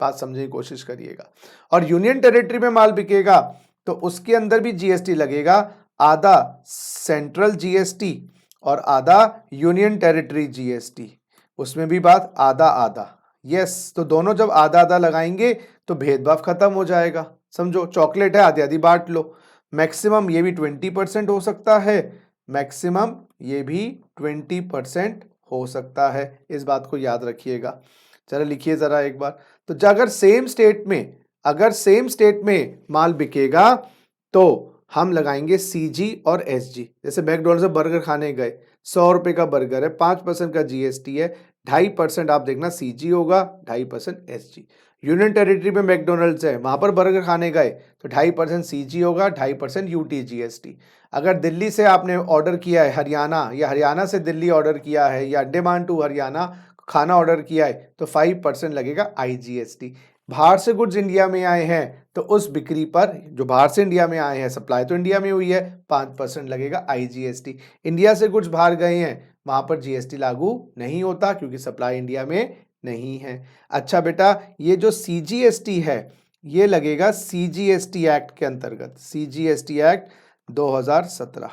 बात समझने की कोशिश करिएगा। और यूनियन टेरिटरी में माल बिकेगा तो उसके अंदर भी जीएसटी लगेगा, आधा सेंट्रल जीएसटी और आधा यूनियन टेरिटरी जीएसटी, उसमें भी बात आधा आधा। यस, तो दोनों जब आधा आधा लगाएंगे तो भेदभाव खत्म हो जाएगा। समझो चॉकलेट है, आधी आधी बांट लो। मैक्सिमम ये भी 20% हो सकता है, मैक्सिमम ये भी 20% हो सकता है, इस बात को याद रखिएगा। चलो लिखिए जरा एक बार। तो अगर सेम स्टेट में माल बिकेगा तो हम लगाएंगे सीजी और एसजी। जैसे मैकडॉनल्ड्स में बर्गर खाने गए ₹100 का बर्गर है, 5% का जीएसटी है, 2.5% आप देखना सीजी होगा, 2.5% एसजी। यूनियन टेरिटरी में मैकडोनल्ड्स है, वहां पर बर्गर खाने गए तो 2.5% सीजी होगा, 2.5% यूटी जीएसटी। अगर दिल्ली से आपने ऑर्डर किया है हरियाणा, या हरियाणा से दिल्ली ऑर्डर किया है, या अंडमान टू हरियाणा खाना ऑर्डर किया है, तो 5% लगेगा आईजीएसटी। बाहर से गुड्स इंडिया में आए हैं तो उस बिक्री पर, जो बाहर से इंडिया में आए हैं, सप्लाई तो इंडिया में हुई है, 5% लगेगा आईजीएसटी। इंडिया से गुड्स बाहर गए हैं, वहां पर जीएसटी लागू नहीं होता क्योंकि सप्लाई इंडिया में नहीं है। अच्छा बेटा, ये जो सीजीएसटी है ये लगेगा सीजीएसटी एक्ट के अंतर्गत, सीजीएसटी एक्ट 2017।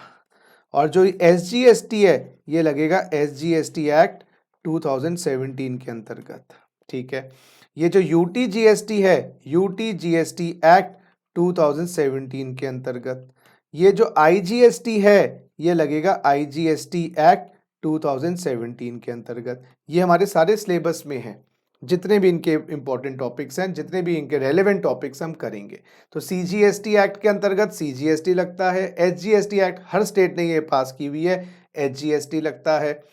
और जो एसजीएसटी है ये लगेगा एसजीएसटी एक्ट 2017 के अंतर्गत। ठीक है, ये जो यूटीजीएसटी है, यूटीजीएसटी एक्ट 2017 के अंतर्गत। ये जो आईजीएसटी है ये लगेगा आईजीएसटी एक्ट 2017 के अंतर्गत। ये हमारे सारे सिलेबस में है, जितने भी इनके इंपॉर्टेंट टॉपिक्स हैं, जितने भी इनके रेलेवेंट टॉपिक्स हम करेंगे। तो सीजीएसटी एक्ट के अंतर्गत सीजीएसटी लगता है, एसजीएसटी एक्ट हर स्टेट ने ये पास की हुई है, एसजीएसटी लगता है,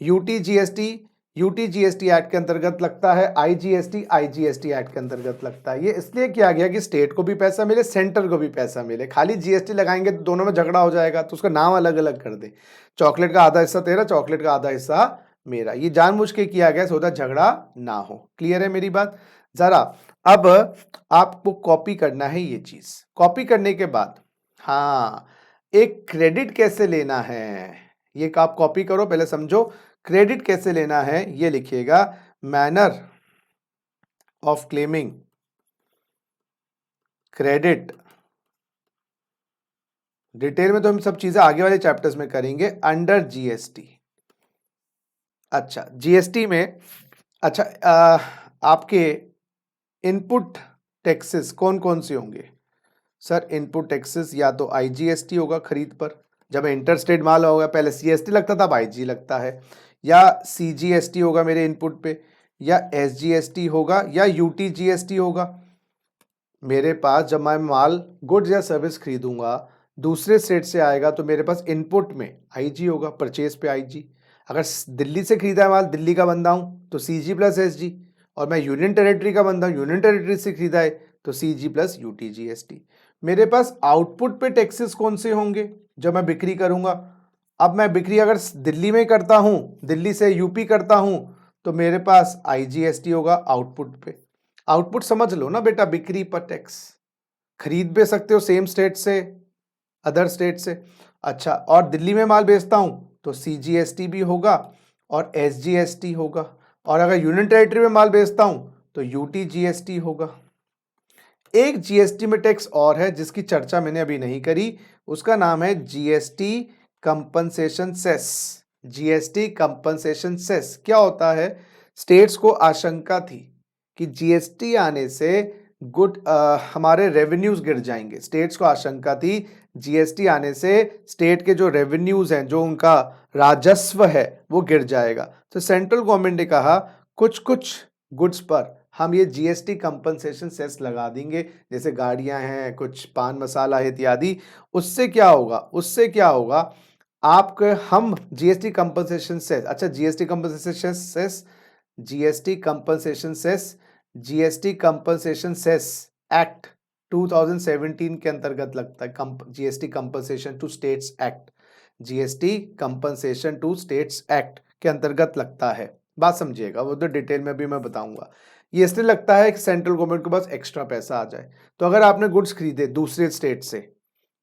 यूटीजीएसटी एक्ट के अंतर्गत लगता है, आईजीएसटी आईजीएसटी एक्ट के अंतर्गत लगता है। ये इसलिए किया गया कि स्टेट को भी पैसा मिले, सेंटर को भी पैसा मिले। खाली जीएसटी लगाएंगे तो दोनों में झगड़ा हो जाएगा, तो उसका नाम अलग अलग कर दे, चॉकलेट का आधा हिस्सा तेरा, चॉकलेट का आधा हिस्सा मेरा। ये जानबूझ के किया गया सोचा झगड़ा ना हो। क्लियर है मेरी बात? जरा अब आपको कॉपी करना है ये चीज। कॉपी करने के बाद हाँ, एक क्रेडिट कैसे लेना है ये आप कॉपी करो, पहले समझो क्रेडिट कैसे लेना है। ये लिखिएगा, manner of claiming credit. Detail में तो हम सब चीजें आगे वाले चैप्टर्स में करेंगे, अंडर जीएसटी। अच्छा, जीएसटी में अच्छा आपके इनपुट टैक्सेस कौन कौन से होंगे? सर इनपुट टैक्सेस या तो आईजीएसटी होगा खरीद पर, जब इंटर स्टेट माल होगा, पहले सीएसटी लगता था, अब आईजी लगता है, या सीजीएसटी होगा मेरे इनपुट पे, या एसजीएसटी होगा, या यूटीजीएसटी होगा। मेरे पास जब मैं माल गुड्स या सर्विस खरीदूंगा दूसरे स्टेट से आएगा तो मेरे पास इनपुट में आईजी होगा, परचेज पे आईजी। अगर दिल्ली से खरीदा है माल, दिल्ली का बंदा हूं तो सीजी प्लस एसजी, और मैं यूनियन टेरिटरी का बंदा हूं, यूनियन टेरिटरी से खरीदा है तो सीजी प्लस यूटीजीएसटी। मेरे पास आउटपुट पे टैक्सेस कौन से होंगे जब मैं बिक्री करूंगा? अब मैं बिक्री अगर दिल्ली में करता हूं, दिल्ली से यूपी करता हूं, तो मेरे पास आईजीएसटी होगा आउटपुट पे। आउटपुट समझ लो ना बेटा, बिक्री पर टैक्स। खरीद भी सकते हो सेम स्टेट से, अदर स्टेट से। अच्छा, और दिल्ली में माल बेचता हूं तो सीजीएसटी भी होगा और एसजीएसटी होगा, और अगर यूनियन टेरिटरी में माल बेचता हूं तो यूटीजीएसटी होगा। एक जीएसटी में टैक्स और है जिसकी चर्चा मैंने अभी नहीं करी, उसका नाम है GST compensation cess. GST compensation cess क्या होता है? स्टेट्स को आशंका थी कि जीएसटी आने से हमारे रेवेन्यूज गिर जाएंगे। स्टेट्स को आशंका थी जीएसटी आने से स्टेट के जो रेवेन्यूज हैं, जो उनका राजस्व है, वो गिर जाएगा। तो सेंट्रल गवर्नमेंट ने कहा कुछ कुछ गुड्स पर हम ये जीएसटी कंपनसेशन सेस लगा देंगे, जैसे गाड़ियां हैं, कुछ पान मसाला है इत्यादि। उससे क्या होगा? उससे क्या होगा आपके, हम जीएसटी कंपनसेशन सेस, अच्छा GST compensation cess, GST compensation cess, GST compensation cess act 2017 के अंतर्गत लगता है। GST compensation to states act, GST compensation to states act के अंतर्गत लगता है। बात समझिएगा, वो तो डिटेल में भी मैं बताऊंगा। ये इसलिए लगता है कि सेंट्रल गवर्नमेंट के पास एक्स्ट्रा पैसा आ जाए। तो अगर आपने गुड्स खरीदे दूसरे स्टेट से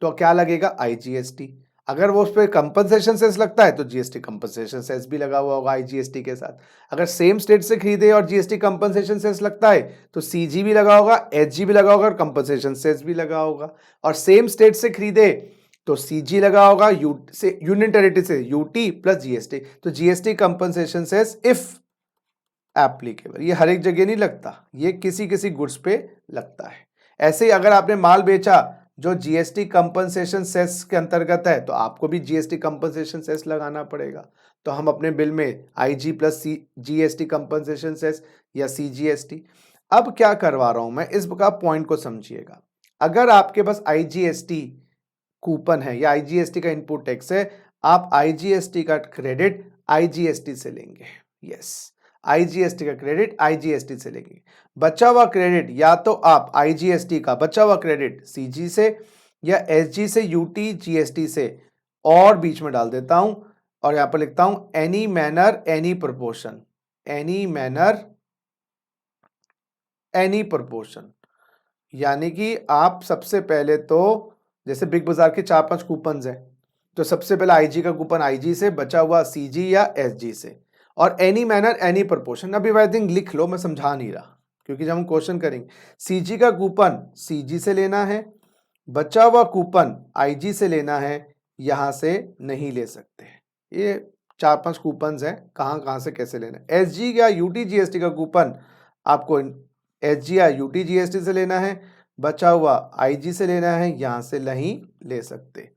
तो क्या लगेगा? आईजीएसटी। अगर वो उस पर कंपनसेशन सेस लगता है तो जीएसटी कंपनसेशन सेस भी लगा हुआ होगा आईजीएसटी के साथ। अगर सेम स्टेट से खरीदे और जीएसटी कंपनसेशन सेस लगता है तो सीजी भी लगा होगा, एचजी भी लगा होगा और कंपनसेशन सेस भी लगा होगा। और सेम स्टेट से खरीदे तो सीजी लगा होगा, यूनियन टेरिटरी से यूटी प्लस जीएसटी, तो GST compensation cess if applicable. ये हर एक जगह नहीं लगता, ये किसी किसी गुड्स पे लगता है। ऐसे ही अगर आपने माल बेचा जो जीएसटी कंपनसेशन सेस के अंतर्गत है तो आपको भी जीएसटी कंपनसेशन सेस लगाना पड़ेगा। तो हम अपने बिल में IG plus GST compensation cess या सीजीएसटी। अब क्या करवा रहा हूं मैं, इस पॉइंट को समझिएगा। अगर आपके पास आईजीएसटी कूपन है या आईजीएसटी का इनपुट टैक्स है, आप आईजीएसटी का क्रेडिट आईजीएसटी से लेंगे। यस, आईजीएसटी का क्रेडिट आईजीएसटी से लेंगे। बचा हुआ क्रेडिट या तो आप आईजीएसटी का बचा हुआ क्रेडिट सीजी से या एसजी से, यूटी जीएसटी से, और बीच में डाल देता हूं और यहां पर लिखता हूं any manner any proportion, any manner any proportion. यानी कि आप सबसे पहले तो जैसे बिग बाजार के 4-5 कूपन है, तो सबसे पहले आईजी का कूपन आईजी से, बचा हुआ सीजी या एसजी से, और एनी मैनर एनी प्रोपोर्शन। अभी आई थिंक लिख लो, मैं समझा नहीं रहा क्योंकि जब हम क्वेश्चन करेंगे, सीजी का कूपन सीजी से लेना है, बचा हुआ कूपन आईजी से लेना है, यहां से नहीं ले सकते। ये 4-5 कूपन हैं, कहां से कैसे लेना है। एसजी या यूटी जीएसटी का कूपन आपको एसजी या यूटी जीएसटी से लेना है, बचा हुआ आईजी से लेना है, यहां से नहीं ले सकते।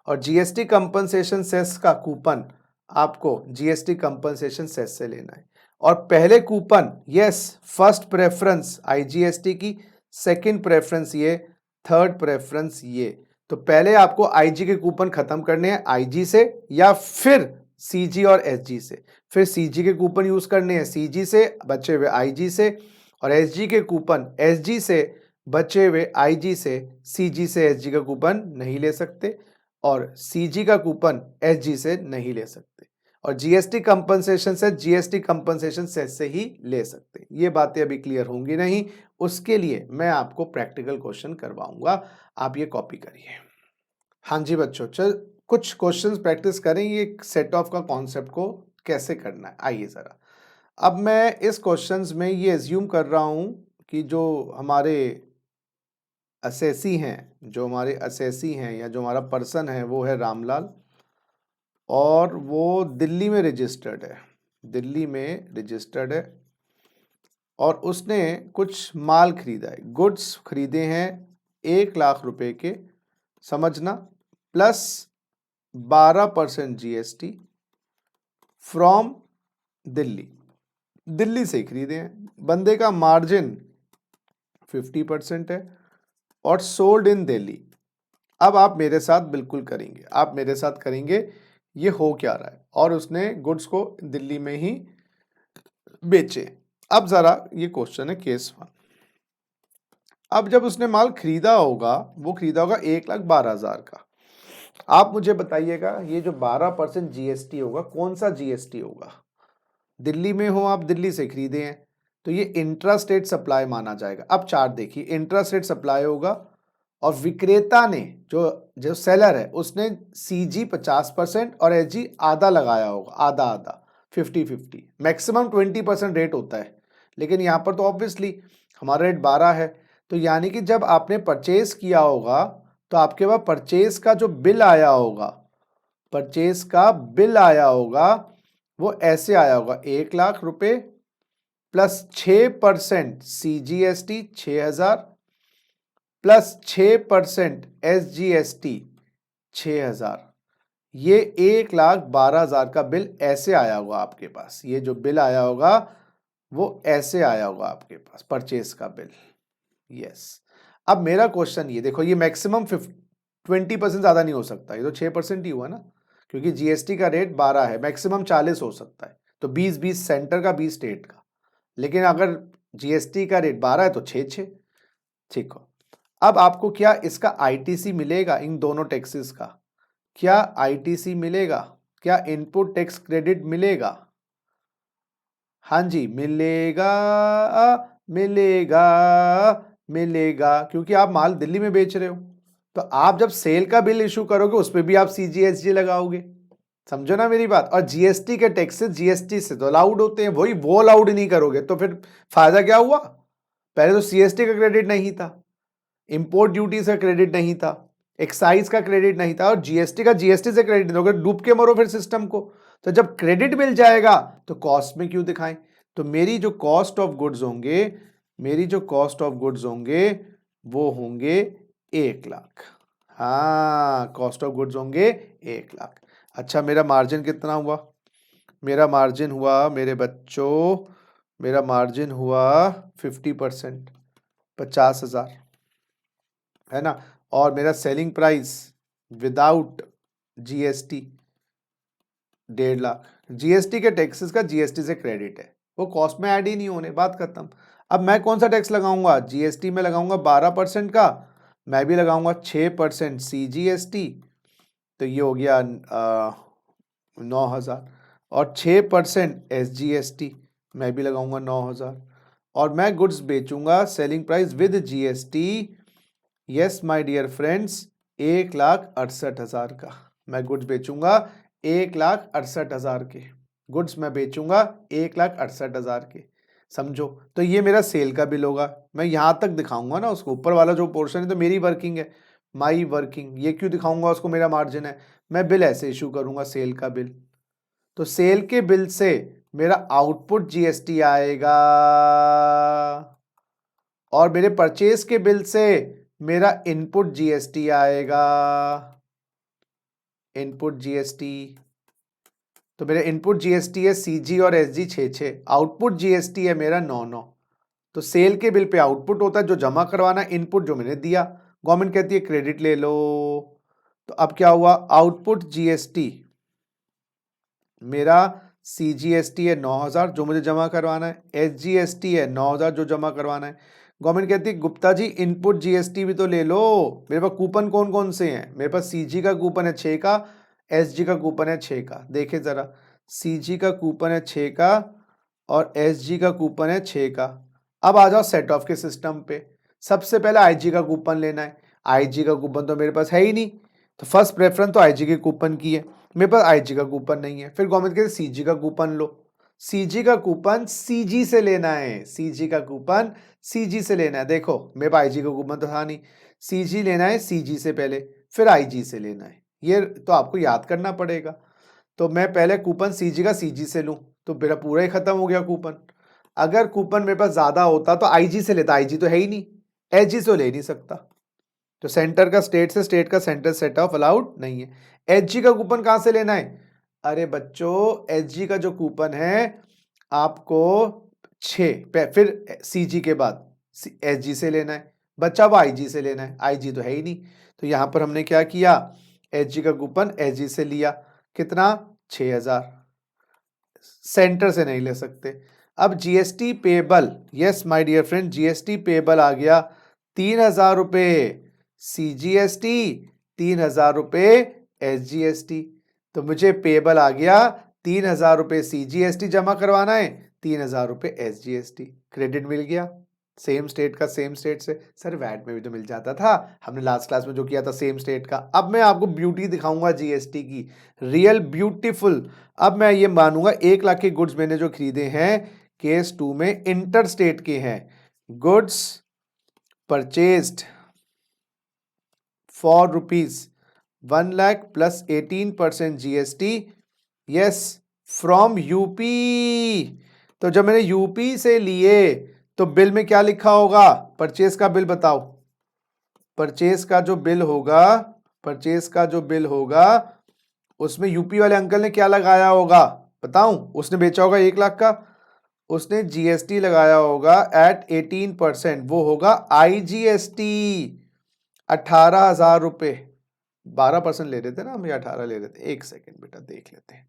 और जीएसटी कंपनसेशन सेस का कूपन आपको जीएसटी कंपनसेशन सेस से लेना है। और पहले coupon yes, first preference IGST की, सेकंड प्रेफरेंस ये, थर्ड प्रेफरेंस ये। तो पहले आपको आईजी के कूपन खत्म करने हैं आईजी से या फिर सीजी और एसजी से, फिर सीजी के कूपन यूज करने हैं सीजी से बचे हुए आईजी से, और एसजी के कूपन एसजी से बचे हुए आईजी से, सीजी से एसजी का कूपन नहीं ले सकते और सीजी का कूपन एसजी से नहीं ले सकते, और जीएसटी कंपनसेशन से जीएसटी कंपनसेशन सेस से ही ले सकते। ये बातें अभी क्लियर होंगी नहीं, उसके लिए मैं आपको प्रैक्टिकल क्वेश्चन करवाऊंगा, आप ये कॉपी करिए। हाँ जी बच्चों, चल कुछ क्वेश्चंस प्रैक्टिस करें, ये सेट ऑफ का कॉन्सेप्ट को कैसे करना है। आइए जरा, अब मैं इस क्वेश्चंस में ये एज्यूम कर रहा हूं कि जो हमारे असेसी हैं या जो हमारा पर्सन है वो है रामलाल, और वो दिल्ली में रजिस्टर्ड है, और उसने कुछ माल खरीदा है, गुड्स खरीदे हैं 1 लाख रुपए के, समझना, प्लस 12% जीएसटी फ्रॉम दिल्ली से खरीदे हैं। बंदे का मार्जिन 50% है और सोल्ड इन दिल्ली। अब आप मेरे साथ बिल्कुल करेंगे, ये हो क्या रहा है, और उसने गुड्स को दिल्ली में ही बेचे। अब जरा ये क्वेश्चन है केस 1। अब जब उसने माल खरीदा होगा, वो खरीदा होगा 1,12,000 का। आप मुझे बताइएगा ये जो 12% जीएसटी होगा, कौन सा जीएसटी होगा। दिल्ली में हो आप, दिल्ली से खरीदे हैं, तो ये इंट्रा स्टेट सप्लाई माना जाएगा। अब चार्ट देखिए, इंट्रा स्टेट सप्लाई होगा और विक्रेता ने जो सेलर है उसने सीजी 50% और एसजी आधा लगाया होगा, आधा 50-50, मैक्सिमम 20% रेट होता है, लेकिन यहाँ पर तो ऑब्वियसली हमारा रेट 12 है। तो यानी कि जब आपने परचेज किया होगा तो आपके पास परचेज का जो बिल आया होगा, वो ऐसे आया होगा, 1 लाख रुपए प्लस 6% सीजीएसटी 6,000 प्लस 6% एसजीएसटी 6,000, ये 1,12,000 का बिल ऐसे आया होगा आपके पास। ये जो बिल आया होगा वो ऐसे आया होगा आपके पास, परचेज का बिल। यस, अब मेरा क्वेश्चन ये देखो, ये मैक्सिमम 20% ज्यादा नहीं हो सकता, ये तो 6% ही हुआ ना, क्योंकि जीएसटी का रेट 12 है, मैक्सिमम 40 हो सकता है, तो 20 सेंटर का 20 स्टेट का, लेकिन अगर जीएसटी का रेट 12 है तो 6। ठीक हो, अब आपको क्या इसका आईटीसी मिलेगा, इन दोनों टैक्सेस का क्या आईटीसी मिलेगा, क्या इनपुट टैक्स क्रेडिट मिलेगा। हाँ जी, मिलेगा क्योंकि आप माल दिल्ली में बेच रहे हो, तो आप जब सेल का बिल इशू करोगे उस पर भी आप सीजीएसटी लगाओगे, समझो ना मेरी बात। और जीएसटी के टैक्सेस जीएसटी से तो अलाउड होते हैं, वो अलाउड नहीं करोगे तो फिर फायदा क्या हुआ। पहले तो सीएसटी का क्रेडिट नहीं था, इंपोर्ट ड्यूटी से क्रेडिट नहीं था, एक्साइज का क्रेडिट नहीं था, और जीएसटी का जीएसटी से क्रेडिट दोगे, डूब के मरो फिर सिस्टम को। तो जब क्रेडिट मिल जाएगा तो कॉस्ट में क्यों दिखाएं। तो मेरी जो कॉस्ट ऑफ गुड्स होंगे वो होंगे 1 लाख। हाँ, कॉस्ट ऑफ गुड्स होंगे 1 लाख। अच्छा, मेरा मार्जिन कितना हुआ, मेरे बच्चों मेरा मार्जिन हुआ 50%, 50,000 है ना। और मेरा selling price without GST 1.5 lakh. GST के टैक्सेस का जीएसटी से क्रेडिट है, वो कॉस्ट में ऐड ही नहीं होने, बात खत्म। अब मैं कौन सा टैक्स लगाऊंगा, जीएसटी में लगाऊंगा 12% का, मैं भी लगाऊंगा 6% सीजीएसटी, तो ये हो गया 9,000, और 6% एसजीएसटी, मैं भी लगाऊंगा 9,000, और मैं गुड्स बेचूंगा selling price with GST, yes my dear friends, 1,68,000 का मैं गुड्स बेचूंगा, 1,68,000 के गुड्स मैं बेचूंगा 1,68,000 के, समझो। तो ये मेरा सेल का बिल होगा, मैं यहां तक दिखाऊंगा ना उसको, ऊपर वाला जो पोर्शन है तो मेरी वर्किंग है, माई वर्किंग, ये क्यों दिखाऊंगा उसको, मेरा मार्जिन है, मैं बिल ऐसे इशू करूंगा, सेल का बिल। तो सेल के बिल से मेरा आउटपुट जीएसटी आएगा, और मेरे परचेज के बिल से मेरा इनपुट जीएसटी आएगा, इनपुट जीएसटी। तो मेरे इनपुट जीएसटी है सीजी और एसजी 6,6, आउटपुट जीएसटी है मेरा 9,9। तो सेल के बिल पे आउटपुट होता है जो जमा करवाना, इनपुट जो मैंने दिया, गवर्नमेंट कहती है क्रेडिट ले लो। तो अब क्या हुआ, आउटपुट जीएसटी मेरा सीजीएसटी है 9,000 जो मुझे जमा करवाना है, एसजीएसटी है 9,000 जो जमा करवाना है। गवर्नमेंट कहती है गुप्ता जी इनपुट जीएसटी भी तो ले लो, मेरे पास कूपन कौन कौन से हैं, मेरे पास सीजी का कूपन है 6 का, एसजी का कूपन है 6 का, देखे जरा, सीजी का कूपन है 6 का और एसजी का कूपन है 6 का। अब आ जाओ सेट ऑफ के सिस्टम पे, सबसे पहले आईजी का कूपन लेना है, आईजी का कूपन तो मेरे पास है ही नहीं, तो फर्स्ट प्रेफरेंस तो आईजी के कूपन की है, मेरे पास आईजी का कूपन नहीं है। फिर गवर्नमेंट कहते सीजी का कूपन लो, सीजी का कूपन सीजी से लेना है, सीजी का कूपन सीजी से लेना है। देखो मेरे पास आईजी का कूपन तो था नहीं, सीजी लेना है सीजी से पहले, फिर आईजी से लेना है, ये तो आपको याद करना पड़ेगा। तो मैं पहले कूपन सीजी का सीजी से लूं तो मेरा पूरा ही खत्म हो गया कूपन। अगर कूपन मेरे पास ज्यादा होता तो आईजी से लेता, आईजी तो है ही नहीं, एसजी से ले नहीं सकता। तो सेंटर का स्टेट से, स्टेट का सेंटर सेट ऑफ अलाउड नहीं है। एचजी का कूपन कहां से लेना है, अरे बच्चों एचजी का जो कूपन है आपको 6 फिर सीजी के बाद एचजी से लेना है, बच्चा वो आईजी से लेना है, आईजी तो है ही नहीं। तो यहां पर हमने क्या किया, एचजी का कूपन एचजी से लिया, कितना 6,000, सेंटर से नहीं ले सकते। अब GST payable, yes my dear friend, GST payable आ गया 3,000 रुपए सीजीएसटी, 3,000 रुपए एसजीएसटी। तो मुझे पेबल आ गया 3,000 रुपए सीजीएसटी जमा करवाना है, 3,000 रुपए एसजीएसटी, क्रेडिट मिल गया सेम स्टेट का, सेम स्टेट से। सर वैट में भी तो मिल जाता था, हमने लास्ट क्लास में जो किया था सेम स्टेट का। अब मैं आपको ब्यूटी दिखाऊंगा जीएसटी की, रियल ब्यूटीफुल। अब मैं ये मानूंगा 1 लाख के गुड्स मैंने जो खरीदे हैं केस 2 में इंटर स्टेट के हैं, goods purchased for ₹1 lakh plus 18% GST, yes from UP. तो जब मैंने यूपी से लिए तो बिल में क्या लिखा होगा, परचेज का बिल बताओ, परचेज का जो बिल होगा, परचेज का जो बिल होगा उसमें यूपी वाले अंकल ने क्या लगाया होगा बताऊं, उसने बेचा होगा 1 लाख का, उसने जीएसटी लगाया होगा एट 18%, वो होगा आईजीएसटी 18,000 रुपए, 12% ले रहे थे ना हम, या 18 ले रहे थे, एक सेकेंड बेटा देख लेते हैं,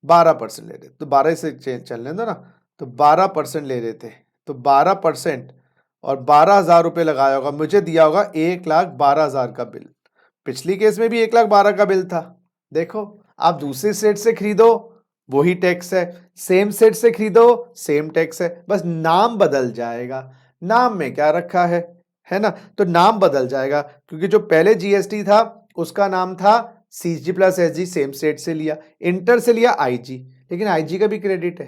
12% ले रहे थे, तो 12 से चलने दो ना, तो 12% ले रहे थे, तो 12% और 12,000 रुपए लगाया होगा, मुझे दिया होगा 1,12,000 का बिल। पिछली केस में भी 1,12,000 का बिल था। देखो आप दूसरे सेट से खरीदो वही टैक्स है, सेम सेट से खरीदो सेम टैक्स है, बस नाम बदल जाएगा, नाम में क्या रखा है ना, तो नाम बदल जाएगा, क्योंकि जो पहले जीएसटी था उसका नाम था CG plus SG, same state से लिया, इंटर से लिया आईजी, लेकिन आईजी का भी क्रेडिट है,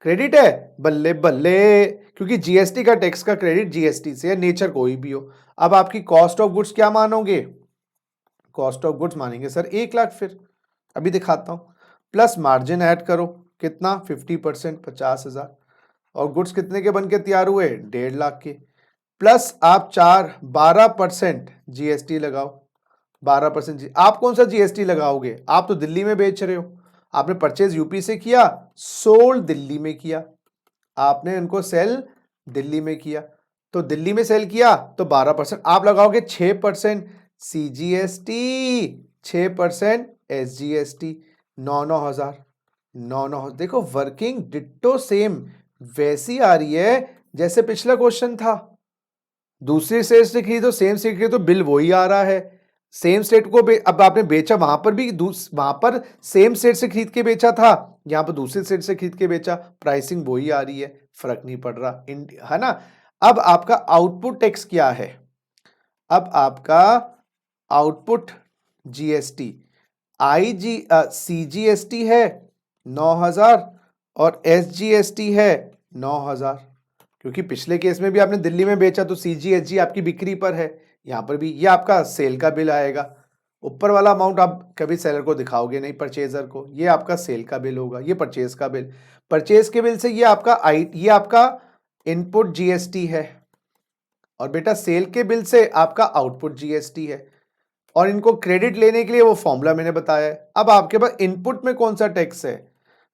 क्रेडिट है, बल्ले बल्ले, क्योंकि जीएसटी का टैक्स का क्रेडिट जीएसटी से है, नेचर कोई भी हो। अब आपकी कॉस्ट ऑफ गुड्स क्या मानोगे, कॉस्ट ऑफ गुड्स मानेंगे सर 1 लाख, फिर अभी दिखाता हूं, प्लस मार्जिन ऐड करो, कितना 50%, 50,000, और गुड्स कितने के बन के तैयार हुए 1.5 लाख के, प्लस आप 12% जीएसटी लगाओ, 12%। आप कौन सा जीएसटी लगाओगे, आप तो दिल्ली में बेच रहे हो, आपने परचेज यूपी से किया, सोल्ड दिल्ली में किया, आपने उनको सेल दिल्ली में किया, तो दिल्ली में सेल किया तो 12% आप लगाओगे, 6% सीजीएसटी, 6% एसजीएसटी, 9,000 9,000। देखो वर्किंग डिट्टो सेम वैसी आ रही है जैसे पिछला क्वेश्चन था। दूसरी स्टेट से खरीदो, सेम स्टेट खरीदो, बिल वही आ रहा है। सेम स्टेट को अब आपने बेचा, वहां पर भी वहां पर सेम स्टेट से खरीद के बेचा था, यहां पर दूसरी स्टेट से खरीद के बेचा, प्राइसिंग वही आ रही है, फर्क नहीं पड़ रहा, है ना। अब आपका आउटपुट टैक्स क्या है? अब आपका आउटपुट जीएसटी सीजीएसटी है 9,000 और एसजीएसटी है 9,000। क्योंकि पिछले केस में भी आपने दिल्ली में बेचा तो सीजीएसजी आपकी बिक्री पर है, यहां पर भी ये आपका सेल का बिल आएगा। ऊपर वाला अमाउंट आप कभी सेलर को दिखाओगे नहीं, परचेजर को, ये आपका सेल का बिल होगा, ये परचेज का बिल। परचेज के बिल से ये आपका इनपुट जीएसटी है, और बेटा सेल के बिल से आपका आउटपुट जीएसटी है। और इनको क्रेडिट लेने के लिए वो फॉर्मूला मैंने बताया है। अब आपके पास इनपुट में कौन सा टैक्स है?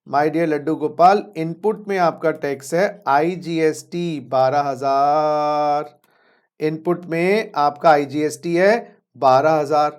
My dear Laddu Gopal, input में आपका टैक्स है आईजीएसटी 12,000। इनपुट में आपका आईजीएसटी है 12,000।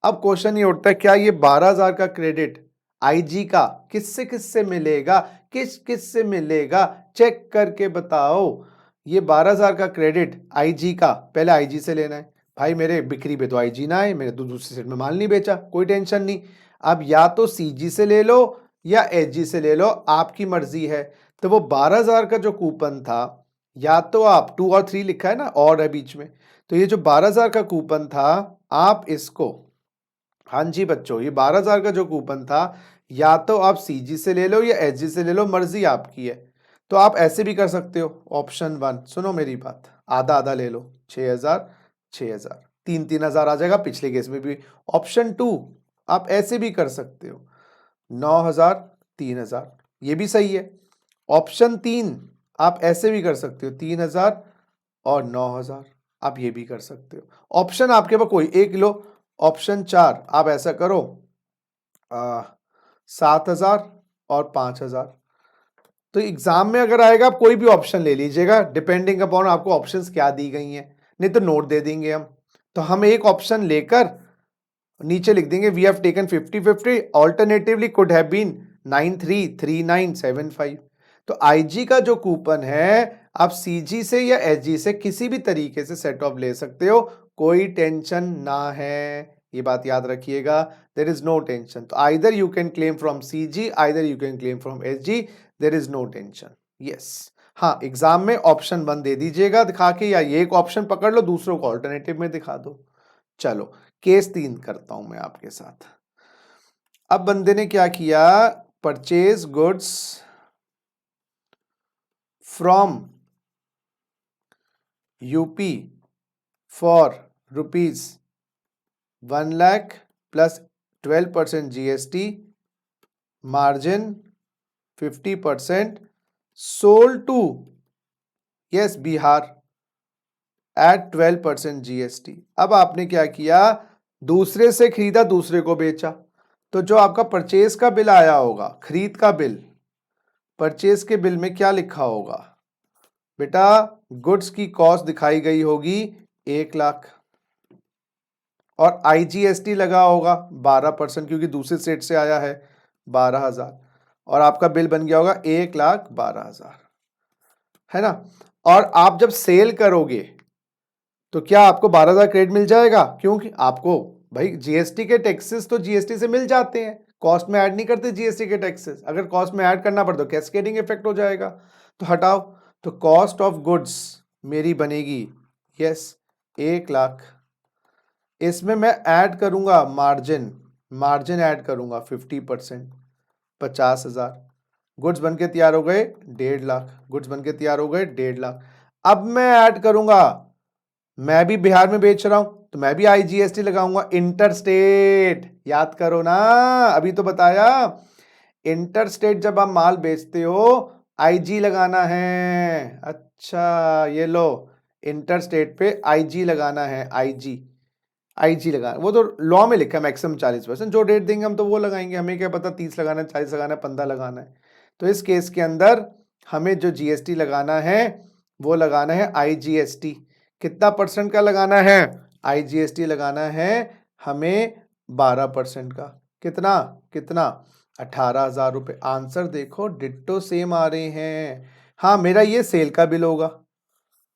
अब क्वेश्चन ये उठता है, क्या ये 12,000 का क्रेडिट आईजी का किससे किससे मिलेगा, किस किस से मिलेगा? चेक करके बताओ। ये 12,000 का क्रेडिट आईजी का, पहले आईजी से लेना है। भाई मेरे बिक्री पे तो आईजी ना है, मेरे तो दूसरी सेट में माल नहीं बेचा, कोई टेंशन नहीं। अब या तो सीजी से ले लो या एसजी से ले लो, आपकी मर्जी है। तो वो 12,000 का जो कूपन था, या तो आप 2 और 3 लिखा है ना, और है बीच में, तो ये जो 12,000 का कूपन था, आप इसको, हाँ जी बच्चों, ये 12,000 का जो कूपन था, या तो आप सीजी से ले लो या एसजी से ले लो, मर्जी आपकी है। तो आप ऐसे भी कर सकते हो। ऑप्शन 1, सुनो मेरी बात, आधा आधा ले लो, 6,000 6,000, 3,000 आ जाएगा, पिछले केस में भी। ऑप्शन 2, आप ऐसे भी कर सकते हो, 9,000 3,000, ये भी सही है। ऑप्शन 3, आप ऐसे भी कर सकते हो, 3,000 और 9,000, आप ये भी कर सकते हो। ऑप्शन आपके पास कोई एक लो। ऑप्शन 4, आप ऐसा करो, 7,000 और 5,000। तो एग्जाम में अगर आएगा, आप कोई भी ऑप्शन ले लीजिएगा, डिपेंडिंग अपॉन आपको ऑप्शंस क्या दी गई हैं, नहीं तो नोट दे देंगे हम। तो हम एक ऑप्शन लेकर नीचे लिख देंगे, we have taken 50-50, alternatively could have been 933975। तो आईजी का जो कूपन है, आप सीजी से या एसजी से किसी भी तरीके से सेट ऑफ ले सकते हो, कोई टेंशन ना है, ये बात याद रखिएगा। There is no tension. तो either you can claim from CG, either you can claim from SG, there is no tension. Yes, हाँ, एग्जाम में ऑप्शन 1 दे दीजिएगा दिखा के, या ये एक ऑप्शन पकड़ लो, दूसरों को ऑल्टरनेटिव में दिखा दो। चलो केस 3 करता हूं मैं आपके साथ। अब बंदे ने क्या किया, purchase goods from UP for ₹1 lakh plus 12% GST, margin 50%, sold to yes Bihar at 12% GST. अब आपने क्या किया, दूसरे से खरीदा, दूसरे को बेचा। तो जो आपका परचेज का बिल आया होगा, खरीद का बिल, परचेज के बिल में क्या लिखा होगा बेटा, गुड्स की कॉस्ट दिखाई गई होगी 1 लाख, और आईजीएसटी लगा होगा 12%, क्योंकि दूसरे स्टेट से आया है 12,000, और आपका बिल बन गया होगा 1,12,000, है ना। और आप जब सेल करोगे तो क्या आपको 12,000 क्रेडिट मिल जाएगा? क्योंकि आपको भाई जीएसटी के टैक्सेस तो जीएसटी से मिल जाते हैं, कॉस्ट में ऐड नहीं करते जीएसटी के टैक्सेस। अगर कॉस्ट में ऐड करना पड़े तो कैस्केडिंग इफेक्ट हो जाएगा, तो हटाओ। तो कॉस्ट ऑफ गुड्स मेरी बनेगी यस 1 लाख, इसमें मैं ऐड करूंगा मार्जिन ऐड करूंगा 50%, 50,000। गुड्स बनके तैयार हो गए 1.5 लाख, गुड्स बनके तैयार हो गए 1.5 लाख। अब मैं ऐड करूंगा, मैं भी बिहार में बेच रहा हूं तो मैं भी आईजीएसटी लगाऊंगा, इंटर स्टेट, याद करो ना, अभी तो बताया, इंटर स्टेट जब आप माल बेचते हो आईजी लगाना है। अच्छा ये लो, इंटर स्टेट पे आईजी लगाना है, आईजी लगाना, वो तो लॉ में लिखा है मैक्सिमम 40%, जो रेट देंगे हम तो वो लगाएंगे, हमें क्या पता 30 लगाना है, 40 लगाना है, 15 लगाना है। तो इस केस के अंदर हमें जो जीएसटी लगाना है वो लगाना है आईजीएसटी। कितना परसेंट का लगाना है? आईजीएसटी लगाना है हमें 12% का। कितना कितना? 18,000 रुपये। आंसर देखो डिट्टो सेम आ रहे हैं। हाँ, मेरा ये सेल का बिल होगा।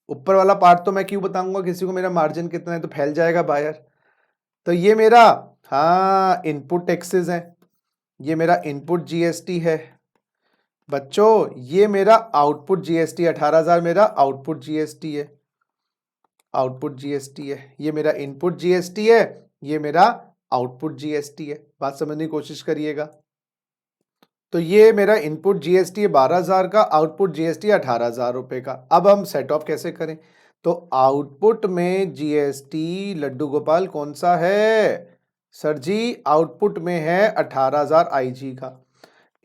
ऊपर वाला पार्ट तो मैं क्यों बताऊंगा किसी को मेरा मार्जिन कितना है, तो फैल जाएगा बाहर। तो ये मेरा, हाँ, इनपुट टैक्सेस है, ये मेरा इनपुट जीएसटी है बच्चों, ये मेरा आउटपुट जीएसटी। 18,000 मेरा आउटपुट जीएसटी है, आउटपुट जीएसटी है। ये मेरा इनपुट जीएसटी है, ये मेरा आउटपुट जीएसटी है। बात समझने की कोशिश करिएगा। तो ये मेरा इनपुट जीएसटी है 12,000 का, आउटपुट जीएसटी 18,000 रुपए का। अब हम सेट ऑफ कैसे करें? तो आउटपुट में जीएसटी लड्डू गोपाल कौन सा है? सर जी, आउटपुट में है 18,000 आईजी का।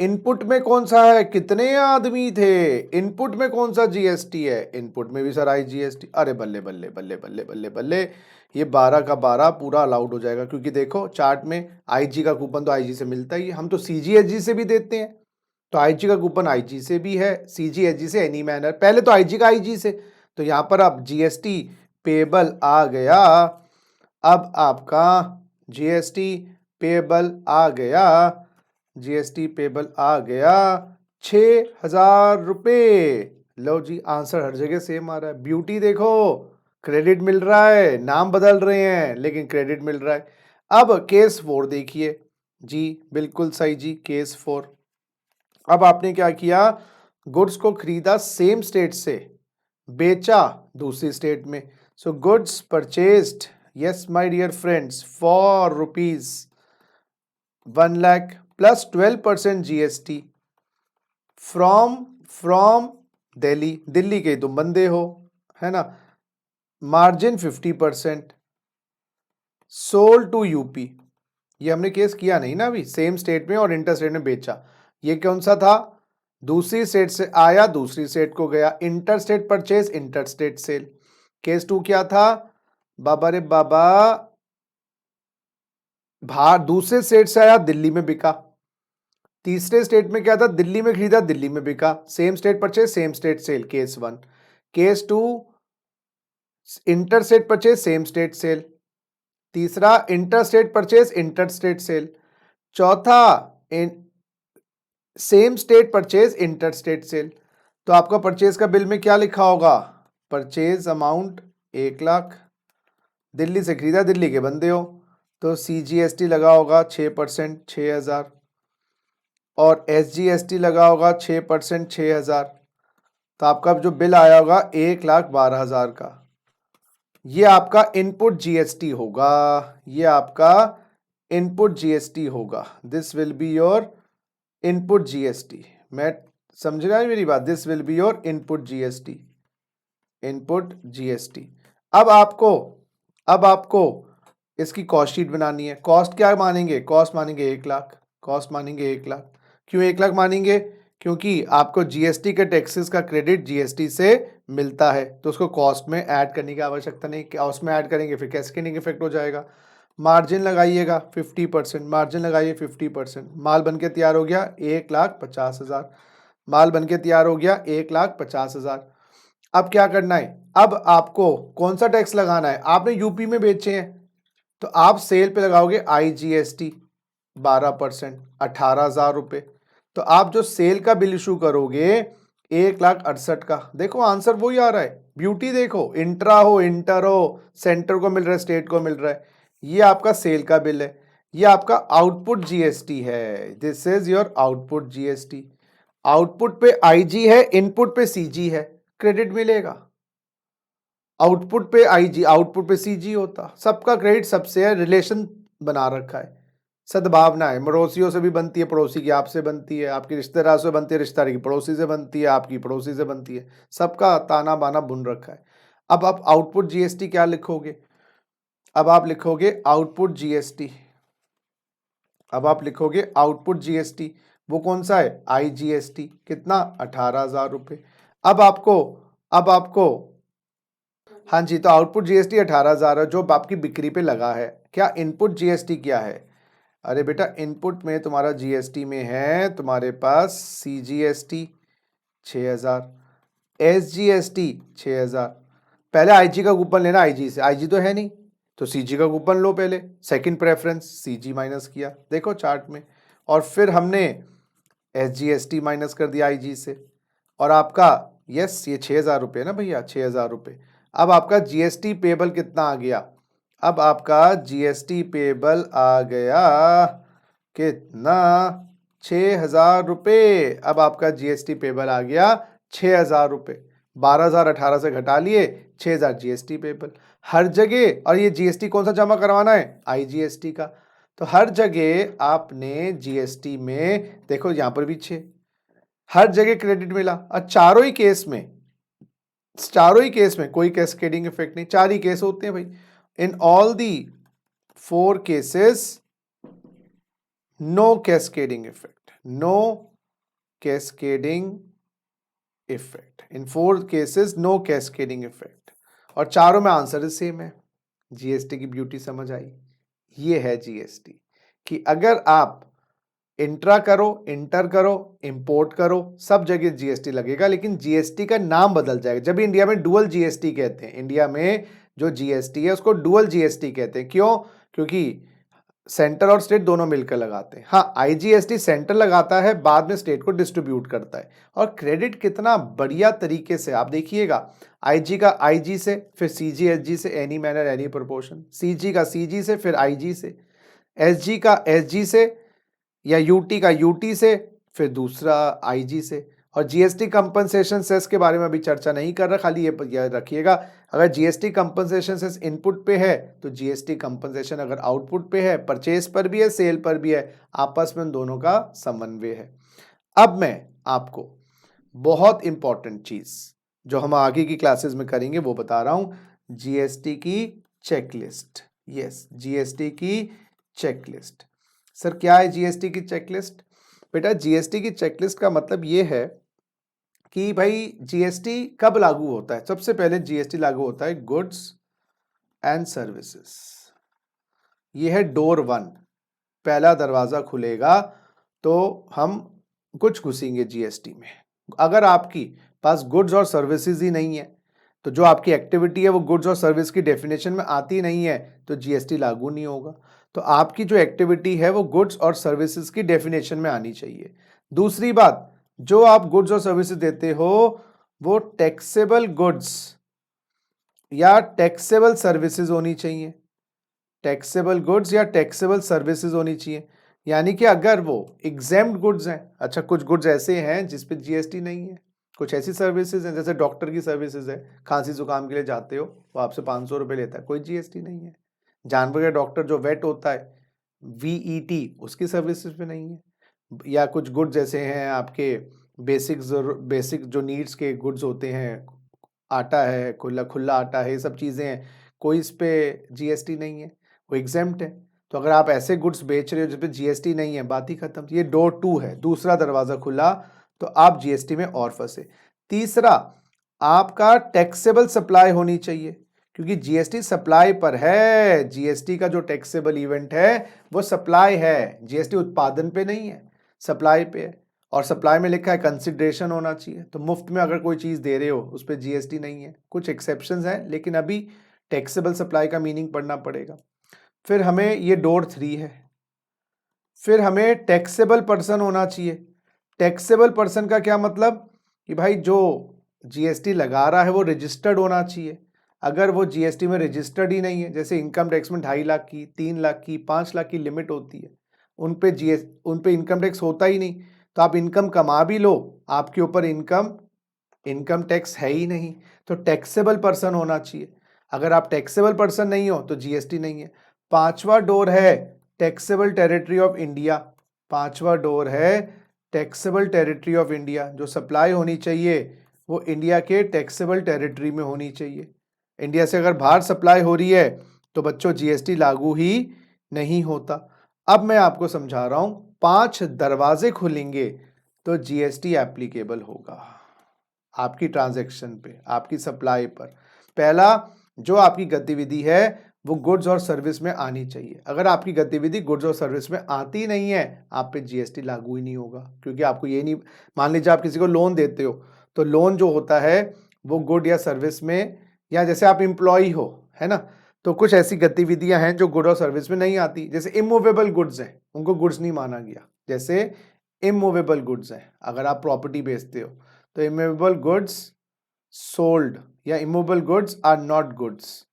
इनपुट में कौन सा है? कितने आदमी थे? इनपुट में कौन सा जीएसटी है? इनपुट में भी सर आईजीएसटी। अरे बल्ले बल्ले बल्ले बल्ले बल्ले बल्ले, ये 12 का 12 पूरा अलाउड हो जाएगा, क्योंकि देखो चार्ट में आईजी का कूपन तो आईजी से मिलता ही है, हम तो सीजीएसजी से भी देते हैं, तो आईजी का कूपन आईजी से भी है, सीजीएसजी से एनी मैनर। पहले तो आईजी का आईजी से, तो यहाँ पर अब जीएसटी पेबल आ गया। अब आपका जीएसटी पेबल आ गया, जीएसटी पेबल आ गया 6,000 रुपये। लो जी, आंसर हर जगह सेम आ रहा है। ब्यूटी देखो, क्रेडिट मिल रहा है, नाम बदल रहे हैं लेकिन क्रेडिट मिल रहा है। अब केस 4 देखिए जी, बिल्कुल सही जी, केस 4। अब आपने क्या किया? गुड्स को खरीदा सेम स्टेट से, बेचा दूसरी स्टेट में। So goods purchased, yes my dear friends, for rupees 1 lakh plus 12% GST from Delhi. Delhi के तुम बंदे हो, है ना। Margin 50%, sold to UP. ये हमने केस किया नहीं ना अभी, सेम स्टेट में और इंटर स्टेट में बेचा। ये कौन सा था? दूसरी स्टेट से आया, दूसरी स्टेट को गया। Inter state purchase, inter state sale. Case 2 क्या था? बाबा रे बाबा, बाहर दूसरे स्टेट से आया, दिल्ली में बिका। तीसरे स्टेट में क्या था? दिल्ली में खरीदा, दिल्ली में बिका। Same state purchase, same state sale, case 1। Case 2, inter state purchase, same state sale. तीसरा, inter state purchase, inter state sale. चौथा, same state purchase, inter state sale. तो आपका परचेज का बिल में क्या लिखा होगा? परचेज अमाउंट 1 लाख, दिल्ली से खरीदा, दिल्ली के बंदे हो, तो सीजीएसटी लगा होगा 6%, 6,000, और एसजीएसटी लगा होगा 6%, 6,000। तो आपका जो बिल आया होगा 1,12,000 का। ये आपका इनपुट जीएसटी होगा, ये आपका इनपुट जीएसटी होगा। This will be your input GST. मैं समझ रहा है मेरी बात? This will be your input GST, input GST. अब आपको इसकी कॉस्ट शीट बनानी है। कॉस्ट क्या मानेंगे? कॉस्ट मानेंगे 1 लाख, कॉस्ट मानेंगे 1 लाख। क्यों 1 लाख मानेंगे? क्योंकि आपको जीएसटी के टैक्सेस का क्रेडिट जीएसटी से मिलता है, तो उसको कॉस्ट में ऐड करने की आवश्यकता नहीं। कॉस्ट में ऐड करेंगे फिर कैस्केडिंग इफेक्ट हो जाएगा। मार्जिन लगाइएगा 50%, मार्जिन लगाइए 50%। माल बन के तैयार हो गया 1,50,000, माल बन के तैयार हो गया 1,50,000। अब क्या करना है? अब आपको कौन सा टैक्स लगाना है? आपने यूपी में बेचे हैं, तो आप सेल पे लगाओगे आईजीएसटी 12%, 18,000 रुपये। तो आप जो सेल का बिल इशू करोगे 1,68,000 का। देखो आंसर वही आ रहा है। ब्यूटी देखो, इंट्रा हो, इंटर हो, सेंटर को मिल रहा है, स्टेट को मिल रहा है। ये आपका सेल का बिल है, ये आपका आउटपुट जीएसटी है। This is your output GST. Output पे आईजी है, इनपुट पे सीजी है, क्रेडिट मिलेगा। आउटपुट पे आईजी, आउटपुट पे सीजी होता, सबका क्रेडिट सबसे है, रिलेशन बना रखा है, सद्भावना है। पड़ोसियों से भी बनती है, पड़ोसी की आपसे बनती है, आपकी रिश्तेदार से बनती है, रिश्तेदार की पड़ोसी से बनती है, आपकी पड़ोसी से बनती है, सबका ताना बाना बुन रखा है। अब आप आउटपुट जीएसटी क्या लिखोगे? अब आप लिखोगे आउटपुट जीएसटी, अब आप लिखोगे आउटपुट जीएसटी। वो कौन सा है? आईजीएसटी। कितना? 18,000 रुपये। अब आपको हाँ जी, तो आउटपुट जीएसटी 18,000 है जो आपकी बिक्री पे लगा है। क्या इनपुट जीएसटी क्या है? अरे बेटा, इनपुट में तुम्हारा जीएसटी में है तुम्हारे पास सीजीएसटी 6,000, एसजीएसटी 6,000। पहले आईजी का कूपन लेना, आईजी से, आईजी तो है नहीं, तो सीजी का कूपन लो पहले, सेकंड प्रेफरेंस सीजी माइनस किया, देखो चार्ट में। और फिर हमने SGST माइनस कर दिया IG से, और आपका यस ये 6,000 रुपये ना भैया, 6,000 रुपये। अब आपका GST पेबल कितना आ गया? अब आपका GST पेबल आ गया कितना? 6,000 रुपये। अब आपका GST पेबल आ गया 6,000 रुपये। 12,018 से घटा लिए, 6,000 GST पेबल हर जगह। और ये GST कौन सा जमा करवाना है? IGST का। तो हर जगह आपने GST में देखो, यहां पर भी 6, हर जगह क्रेडिट मिला। और चारों ही केस में कोई कैस्केडिंग इफेक्ट नहीं, 4 ही केस होते हैं भाई। In all the 4 cases no cascading effect, no cascading effect. In 4 cases no cascading effect, और चारों में आंसर सेम है। GST की ब्यूटी समझ आई? ये है GST कि अगर आप इंट्रा करो, इंटर करो, इंपोर्ट करो, सब जगह GST लगेगा, लेकिन GST का नाम बदल जाएगा। जब इंडिया में डुअल GST कहते हैं, इंडिया में जो GST है उसको डुअल GST कहते हैं। क्यों? क्योंकि सेंटर और स्टेट दोनों मिलकर लगाते हैं। हाँ, IGST सेंटर लगाता है, बाद में स्टेट को डिस्ट्रीब्यूट करता है। और क्रेडिट कितना बढ़िया तरीके से आप देखिएगा, IG का IG से, फिर CG SG से, any manner any proportion, CG का CG से, फिर IG से, SG का SG से, या UT का UT से, फिर दूसरा IG से। और GST कंपनसेशन सेस के बारे में अभी चर्चा नहीं कर रहा, खाली ये रखिएगा, अगर GST कंपनसेशन सेस इनपुट पे है तो GST कंपनसेशन अगर आउटपुट पे है, परचेज पर भी है, सेल पर भी है, आपस में उन दोनों का समन्वय है। अब मैं आपको बहुत इंपॉर्टेंट चीज जो हम आगे की क्लासेस में करेंगे वो बता रहा हूं, GST की चेकलिस्ट। यस, GST की चेकलिस्ट। सर क्या है GST की चेकलिस्ट? बेटा GST की चेकलिस्ट का मतलब ये है कि भाई GST कब लागू होता है। सबसे पहले GST लागू होता है गुड्स एंड सर्विसेज। ये है डोर 1, पहला दरवाजा खुलेगा तो हम कुछ घुसेंगे GST में। अगर आपकी पास गुड्स और सर्विसेज ही नहीं है, तो जो आपकी एक्टिविटी है वो गुड्स और सर्विस की डेफिनेशन में आती नहीं है, तो GST लागू नहीं होगा। तो आपकी जो एक्टिविटी है वो गुड्स और सर्विसेज की डेफिनेशन में आनी चाहिए। दूसरी बात, जो आप गुड्स और सर्विसेज देते हो वो टैक्सेबल गुड्स या टैक्सेबल सर्विसेज होनी चाहिए, टैक्सेबल गुड्स या टैक्सेबल सर्विसेज होनी चाहिए। यानी कि अगर वो एग्जेम्प्ट गुड्स हैं, अच्छा कुछ गुड्स ऐसे हैं जिस पे GST नहीं है, कुछ ऐसी सर्विसेज हैं जैसे डॉक्टर की सर्विसेज है, खांसी जुकाम के लिए जाते हो वो आपसे 500 रुपये लेता है, कोई GST नहीं है। जानवर का डॉक्टर जो वेट होता है, VET, उसकी सर्विसेज पे नहीं है। या कुछ गुड्स जैसे हैं आपके बेसिक जो नीड्स के गुड्स होते हैं, आटा है, खुला आटा है, ये सब चीज़ें हैं, कोई इस पे GST नहीं है, वो एग्जेम्प्ट है। तो अगर आप ऐसे गुड्स बेच रहे हो जिस पे GST नहीं है, बात ही खत्म। ये डोर 2 है, दूसरा दरवाजा खुला तो आप GST में और फंसे। तीसरा, आपका टैक्सेबल सप्लाई होनी चाहिए, क्योंकि GST सप्लाई पर है। GST का जो टैक्सेबल इवेंट है वो सप्लाई है, GST उत्पादन पे नहीं है, सप्लाई पे है। और सप्लाई में लिखा है कंसिडरेशन होना चाहिए। तो मुफ्त में अगर कोई चीज़ दे रहे हो उस पर GST नहीं है, कुछ एक्सेप्शंस हैं, लेकिन अभी टैक्सेबल सप्लाई का मीनिंग पढ़ना पड़ेगा। फिर हमें ये डोर 3 है। फिर हमें टैक्सेबल पर्सन होना चाहिए। टैक्सेबल पर्सन का क्या मतलब कि भाई जो GST लगा रहा है वो रजिस्टर्ड होना चाहिए। अगर वो GST में रजिस्टर्ड ही नहीं है, जैसे इनकम टैक्स में 2.5 लाख की, 3 लाख की, 5 लाख की लिमिट होती है, उन पे इनकम टैक्स होता ही नहीं। तो आप इनकम कमा भी लो, आपके ऊपर इनकम टैक्स है ही नहीं। तो टैक्सेबल पर्सन होना चाहिए। अगर आप टैक्सेबल पर्सन नहीं हो तो GST नहीं है। 5वां डोर है टैक्सेबल टेरिटरी ऑफ इंडिया। 5वां डोर है टैक्सेबल टेरिटरी ऑफ इंडिया। जो सप्लाई होनी चाहिए वो इंडिया के टैक्सेबल टेरिटरी में होनी चाहिए। इंडिया से अगर बाहर सप्लाई हो रही है तो बच्चों GST लागू ही नहीं होता। अब मैं आपको समझा रहा हूं, 5 दरवाजे खुलेंगे तो GST एप्लीकेबल होगा आपकी ट्रांजैक्शन पे, आपकी सप्लाई पर। पहला, जो आपकी गतिविधि है वो गुड्स और सर्विस में आनी चाहिए। अगर आपकी गतिविधि गुड्स और सर्विस में आती नहीं है, आप पे GST लागू ही नहीं होगा, क्योंकि आपको ये नहीं, मान लीजिए आप किसी को लोन देते हो तो लोन जो होता है वो गुड या सर्विस में, या जैसे आप एम्प्लॉय हो, है ना, तो कुछ ऐसी गतिविधियां हैं जो गुड और सर्विस में नहीं आती, जैसे इमूवेबल गुड्स हैं, उनको गुड्स नहीं माना गया, जैसे इमूवेबल गुड्स हैं, अगर आप प्रॉपर्टी बेचते हो तो इमूवेबल गुड्स सोल्ड या immovable goods are not goods.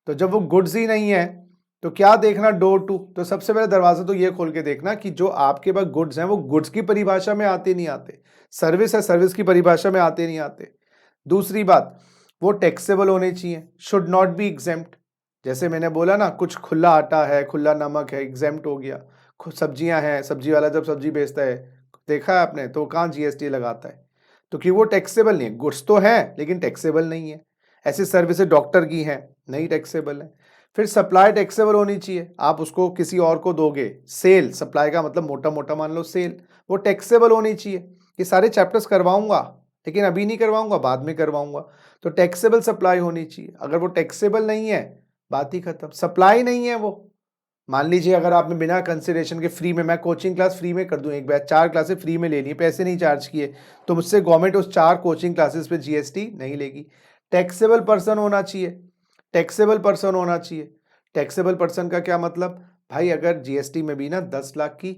तो जब वो गुड्स ही नहीं है तो क्या देखना, डोर टू। तो सबसे पहले दरवाजा तो ये खोल के देखना कि जो आपके पास गुड्स हैं वो गुड्स की परिभाषा में आते नहीं आते, सर्विस है सर्विस की परिभाषा में आते नहीं आते। दूसरी बात, वो टैक्सेबल होने चाहिए, शुड नॉट बी एग्जेम्प्ट। जैसे मैंने बोला ना, कुछ खुला आटा है, खुला नमक है, एग्जेम्प्ट हो गया। सब्जियां हैं, सब्जी वाला जब सब्जी बेचता है, देखा है आपने, तो कहाँ जीएसटी लगाता है, तो कि वो टैक्सेबल नहीं है। गुड्स तो है लेकिन टैक्सेबल नहीं है। ऐसी सर्विसेज डॉक्टर की हैं, नहीं टैक्सेबल है। फिर सप्लाई टैक्सेबल होनी चाहिए, आप उसको किसी और को दोगे। सेल, सप्लाई का मतलब मोटा मोटा मान लो सेल, वो टैक्सेबल होनी चाहिए। ये सारे चैप्टर्स करवाऊंगा लेकिन अभी नहीं करवाऊंगा, बाद में करवाऊंगा। तो टैक्सेबल सप्लाई होनी चाहिए, अगर वो टैक्सेबल नहीं है बात ही खत्म। सप्लाई नहीं है वो, मान लीजिए अगर आपने बिना कंसिडरेशन के फ्री में, मैं कोचिंग क्लास फ्री में कर दूं, एक बैच 4 क्लासेस फ्री में ले ली, पैसे नहीं चार्ज किए, तो मुझसे गवर्नमेंट उस 4 कोचिंग क्लासेस पे जीएसटी नहीं लेगी। टैक्सेबल पर्सन होना चाहिए, टैक्सेबल पर्सन होना चाहिए। टैक्सेबल पर्सन का क्या मतलब, भाई अगर जीएसटी में भी ना 10 लाख की,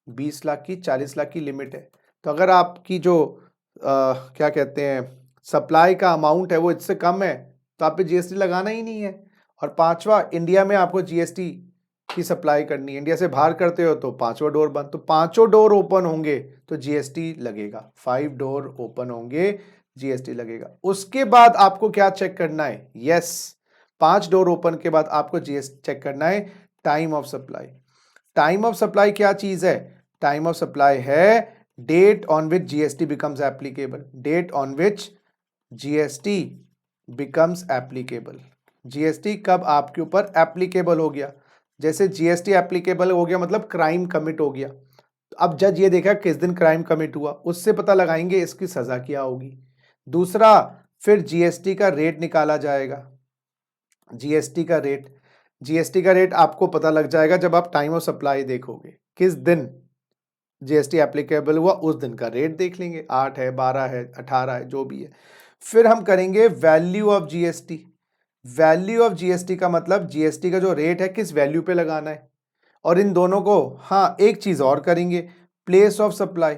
20 लाख की, 40 लाख की लिमिट है, तो अगर आपकी जो क्या कहते हैं सप्लाई का अमाउंट है वो इससे कम है तो आप पे जीएसटी लगाना ही नहीं है। और पांचवा, इंडिया में आपको जीएसटी की सप्लाई करनी है, इंडिया से बाहर करते हो तो 5वां डोर बंद, तो 5 डोर ओपन होंगे तो जीएसटी लगेगा। 5 डोर ओपन होंगे जीएसटी लगेगा। उसके बाद आपको क्या चेक करना है, यस 5 डोर ओपन के बाद आपको जीएसटी चेक करना है, time of supply. Time of supply क्या चीज है, टाइम ऑफ सप्लाई है date on which GST becomes applicable, date on which GST becomes applicable. GST कब आपके ऊपर एप्लीकेबल हो गया, जैसे जीएसटी एप्लीकेबल हो गया मतलब क्राइम कमिट हो गया। अब जज ये देखा किस दिन क्राइम कमिट हुआ, उससे पता लगाएंगे इसकी सजा क्या होगी। दूसरा, फिर जीएसटी का रेट निकाला जाएगा। जीएसटी का रेट, जीएसटी का रेट आपको पता लग जाएगा जब आप टाइम ऑफ सप्लाई देखोगे, किस दिन जीएसटी एप्लीकेबल हुआ उस दिन का रेट देख लेंगे, 8 है, 12 है, 18 है, जो भी है। फिर हम करेंगे value of GST. Value of GST का मतलब जीएसटी का जो रेट है किस वैल्यू पे लगाना है। और इन दोनों को, हाँ एक चीज और करेंगे, प्लेस ऑफ सप्लाई।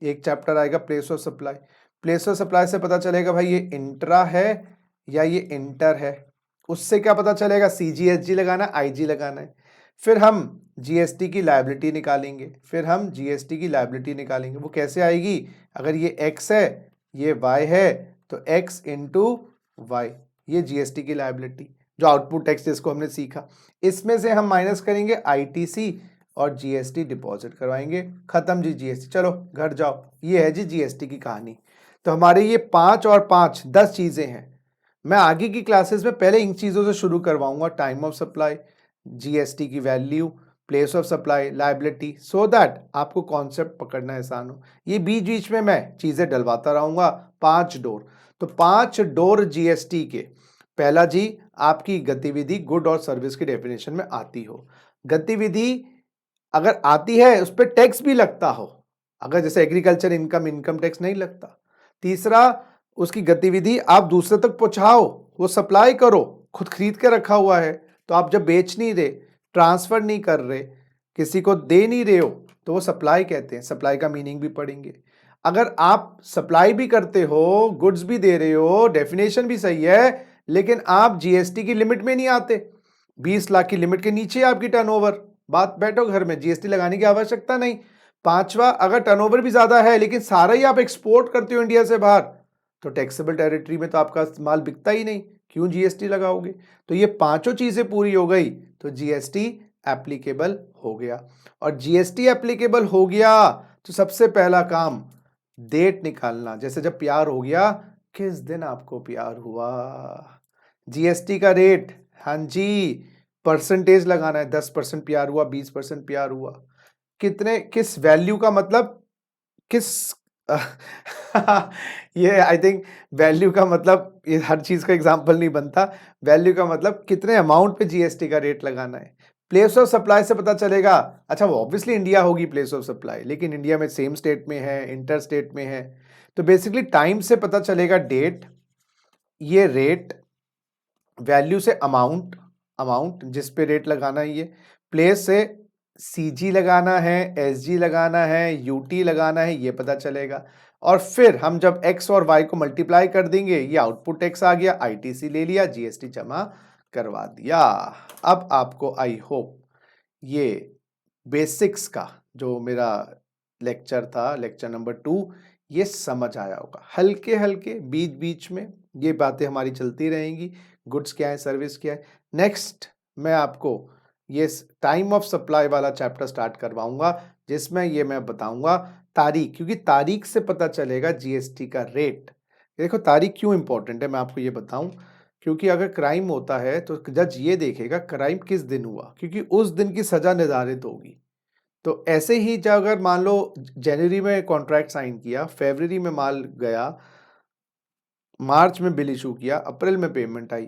एक चैप्टर आएगा place of supply. Place of supply से पता चलेगा भाई ये इंट्रा है या ये इंटर है, उससे क्या पता चलेगा, सीजीएसजी लगाना है, आईजी लगाना है। फिर हम जीएसटी की लायबिलिटी निकालेंगे, फिर हम जीएसटी की लायबिलिटी निकालेंगे। वो कैसे आएगी, अगर ये एक्स है ये वाई है तो एक्स इंटू वाई, ये जीएसटी की लायबिलिटी, जो आउटपुट टैक्स जिसको हमने सीखा। इसमें से हम माइनस करेंगे आईटीसी और जीएसटी डिपॉजिट करवाएंगे, खत्म जी जीएसटी, चलो घर जाओ। ये है जी जीएसटी की कहानी। तो हमारे ये 5 और 5 10 चीजें हैं। मैं आगे की क्लासेस में पहले इन चीजों से शुरू करवाऊंगा, टाइम ऑफ सप्लाई, जीएसटी की value, place of supply, liability, so that आपको कॉन्सेप्ट पकड़ना आसान हो। ये बीच बीच में मैं चीजें डलवाता रहूंगा। 5 डोर, तो 5 डोर जीएसटी के, पहला जी आपकी गतिविधि गुड और सर्विस की डेफिनेशन में आती हो, गतिविधि अगर आती है उस पर टैक्स भी लगता हो, अगर जैसे एग्रीकल्चर इनकम, इनकम टैक्स नहीं लगता। तीसरा, उसकी गतिविधि आप दूसरे तक पहुंचाओ, वो सप्लाई करो, खुद खरीद के रखा हुआ है तो आप जब बेच नहीं रहे, ट्रांसफर नहीं कर रहे, किसी को दे नहीं रहे हो, तो वो सप्लाई कहते हैं। सप्लाई का मीनिंग भी पढ़ेंगे। अगर आप सप्लाई भी करते हो, गुड्स भी दे रहे हो, डेफिनेशन भी सही है, लेकिन आप जीएसटी की लिमिट में नहीं आते, 20 लाख की लिमिट के नीचे आपकी टर्नओवर, बात बैठो घर में, जीएसटी लगाने की आवश्यकता नहीं। पांचवा, अगर टर्नओवर भी ज्यादा है लेकिन सारा ही आप एक्सपोर्ट करते हो इंडिया से बाहर, तो टैक्सेबल टेरिटरी में तो आपका माल बिकता ही नहीं, क्यों जीएसटी लगाओगे। तो ये पांचों चीजें पूरी हो गई तो जीएसटी एप्लीकेबल हो गया। और जीएसटी एप्लीकेबल हो गया तो सबसे पहला काम डेट निकालना, जैसे जब प्यार हो गया, किस दिन आपको प्यार हुआ, जीएसटी का रेट, हाँ जी परसेंटेज लगाना है, 10% प्यार हुआ, 20% प्यार हुआ, कितने, किस वैल्यू का मतलब, किस ये आई थिंक वैल्यू का मतलब, ये हर चीज का एग्जांपल नहीं बनता। वैल्यू का मतलब कितने अमाउंट पे जीएसटी का रेट लगाना है। प्लेस ऑफ सप्लाई से पता चलेगा, अच्छा वो ऑब्वियसली इंडिया होगी प्लेस ऑफ सप्लाई, लेकिन इंडिया में सेम स्टेट में है, इंटर स्टेट में है, तो बेसिकली टाइम से पता चलेगा डेट, ये रेट, वैल्यू से अमाउंट, अमाउंट जिस पे रेट लगाना है ये, प्लेस से CG लगाना है, SG लगाना है, UT लगाना है, ये पता चलेगा। और फिर हम जब X और Y को मल्टीप्लाई कर देंगे, ये आउटपुट X आ गया, ITC ले लिया, GST जमा करवा दिया। अब आपको आई होप ये बेसिक्स का जो मेरा लेक्चर था, लेक्चर नंबर 2, ये समझ आया होगा। हल्के हल्के बीच बीच में ये बातें हमारी चलती रहेंगी, गुड्स क्या है, सर्विस क्या है। नेक्स्ट मैं आपको ये टाइम ऑफ सप्लाई वाला चैप्टर स्टार्ट करवाऊंगा, जिसमें ये मैं बताऊंगा तारीख, क्योंकि तारीख से पता चलेगा जीएसटी का रेट। देखो तारीख क्यों इंपॉर्टेंट है, मैं आपको ये बताऊं। क्योंकि अगर क्राइम होता है तो जज ये देखेगा क्राइम किस दिन हुआ, क्योंकि उस दिन की सजा निर्धारित होगी। तो ऐसे ही जब अगर मान लो जनवरी में कॉन्ट्रैक्ट साइन किया, फरवरी में माल गया, मार्च में बिल इशू किया, अप्रैल में पेमेंट आई,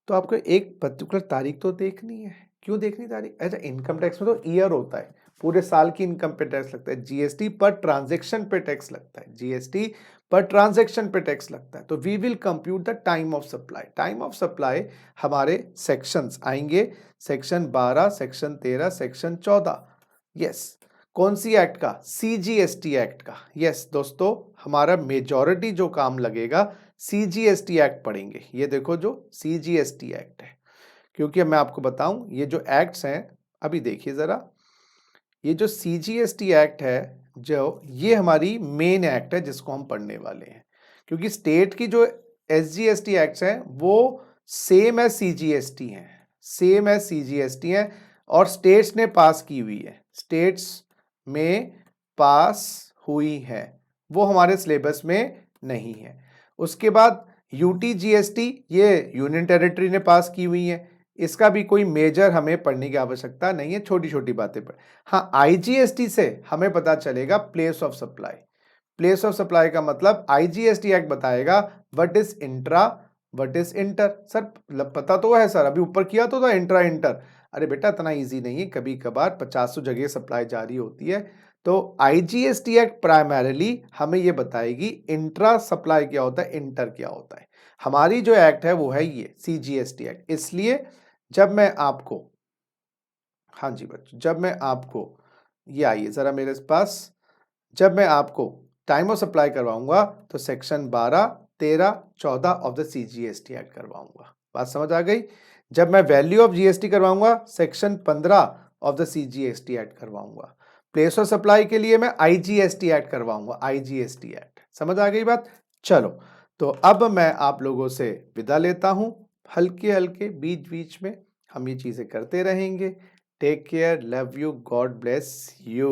तो आपको एक पर्टिकुलर तारीख तो देखनी है। क्यों देखनी तारीख? अच्छा, इनकम टैक्स में तो ईयर होता है, पूरे साल की इनकम पे टैक्स लगता है। जीएसटी पर ट्रांजैक्शन पे टैक्स लगता है, जीएसटी पर ट्रांजैक्शन पे टैक्स लगता है। तो we will compute the time of supply. Time of supply हमारे सेक्शंस आएंगे, सेक्शन 12, सेक्शन 13, सेक्शन 14। यस, कौन सी एक्ट का? सीजीएसटी एक्ट का। यस दोस्तों, हमारा मेजॉरिटी जो काम लगेगा सीजीएसटी एक्ट पढ़ेंगे। ये देखो जो सीजीएसटी एक्ट है, क्योंकि मैं आपको बताऊं ये जो एक्ट्स हैं, अभी देखिए जरा, ये जो सीजीएसटी एक्ट है, जो ये हमारी मेन एक्ट है जिसको हम पढ़ने वाले हैं। क्योंकि स्टेट की जो एसजीएसटी एक्ट्स हैं वो सेम एज सीजीएसटी हैं, सेम एज सीजीएसटी हैं, और स्टेट्स ने पास की हुई है, स्टेट्स में पास हुई है, वो हमारे सिलेबस में नहीं है। उसके बाद यूटी जीएसटी, ये यूनियन टेरिटरी ने पास की हुई है, इसका भी कोई मेजर हमें पढ़ने की आवश्यकता नहीं है, छोटी छोटी बातें पर। हाँ, आईजीएसटी से हमें पता चलेगा place of supply. Place of supply का मतलब आईजीएसटी एक्ट बताएगा what is intra, what is inter. Sir पता तो है सर, अभी ऊपर किया तो था इंट्रा इंटर। अरे बेटा इतना इजी नहीं है, कभी कभार 50 जगह सप्लाई जारी होती है। तो आईजीएसटी एक्ट प्राइमरीली हमें ये बताएगी इंट्रा सप्लाई क्या होता है, इंटर क्या होता है। हमारी जो एक्ट है वो है ये सीजीएसटी एक्ट। इसलिए जब मैं आपको, हाँ जी बच्चों, जब मैं आपको, ये आइए ज़रा मेरे पास, जब मैं आपको टाइम ऑफ सप्लाई करवाऊंगा तो section 12, 13, 14 of the CGST act करवाऊंगा। बात समझ आ गई? जब मैं वैल्यू ऑफ जीएसटी करवाऊंगा section 15 of the CGST act करवाऊंगा। प्लेस ऑफ सप्लाई के लिए मैं आईजीएसटी एक्ट करवाऊंगा, आईजीएसटी एक्ट। समझ आ गई बात? चलो, तो अब मैं आप लोगों से विदा लेता हूं। हल्के हल्के बीच बीच में हम ये चीजें करते रहेंगे। Take care, love you, God bless you.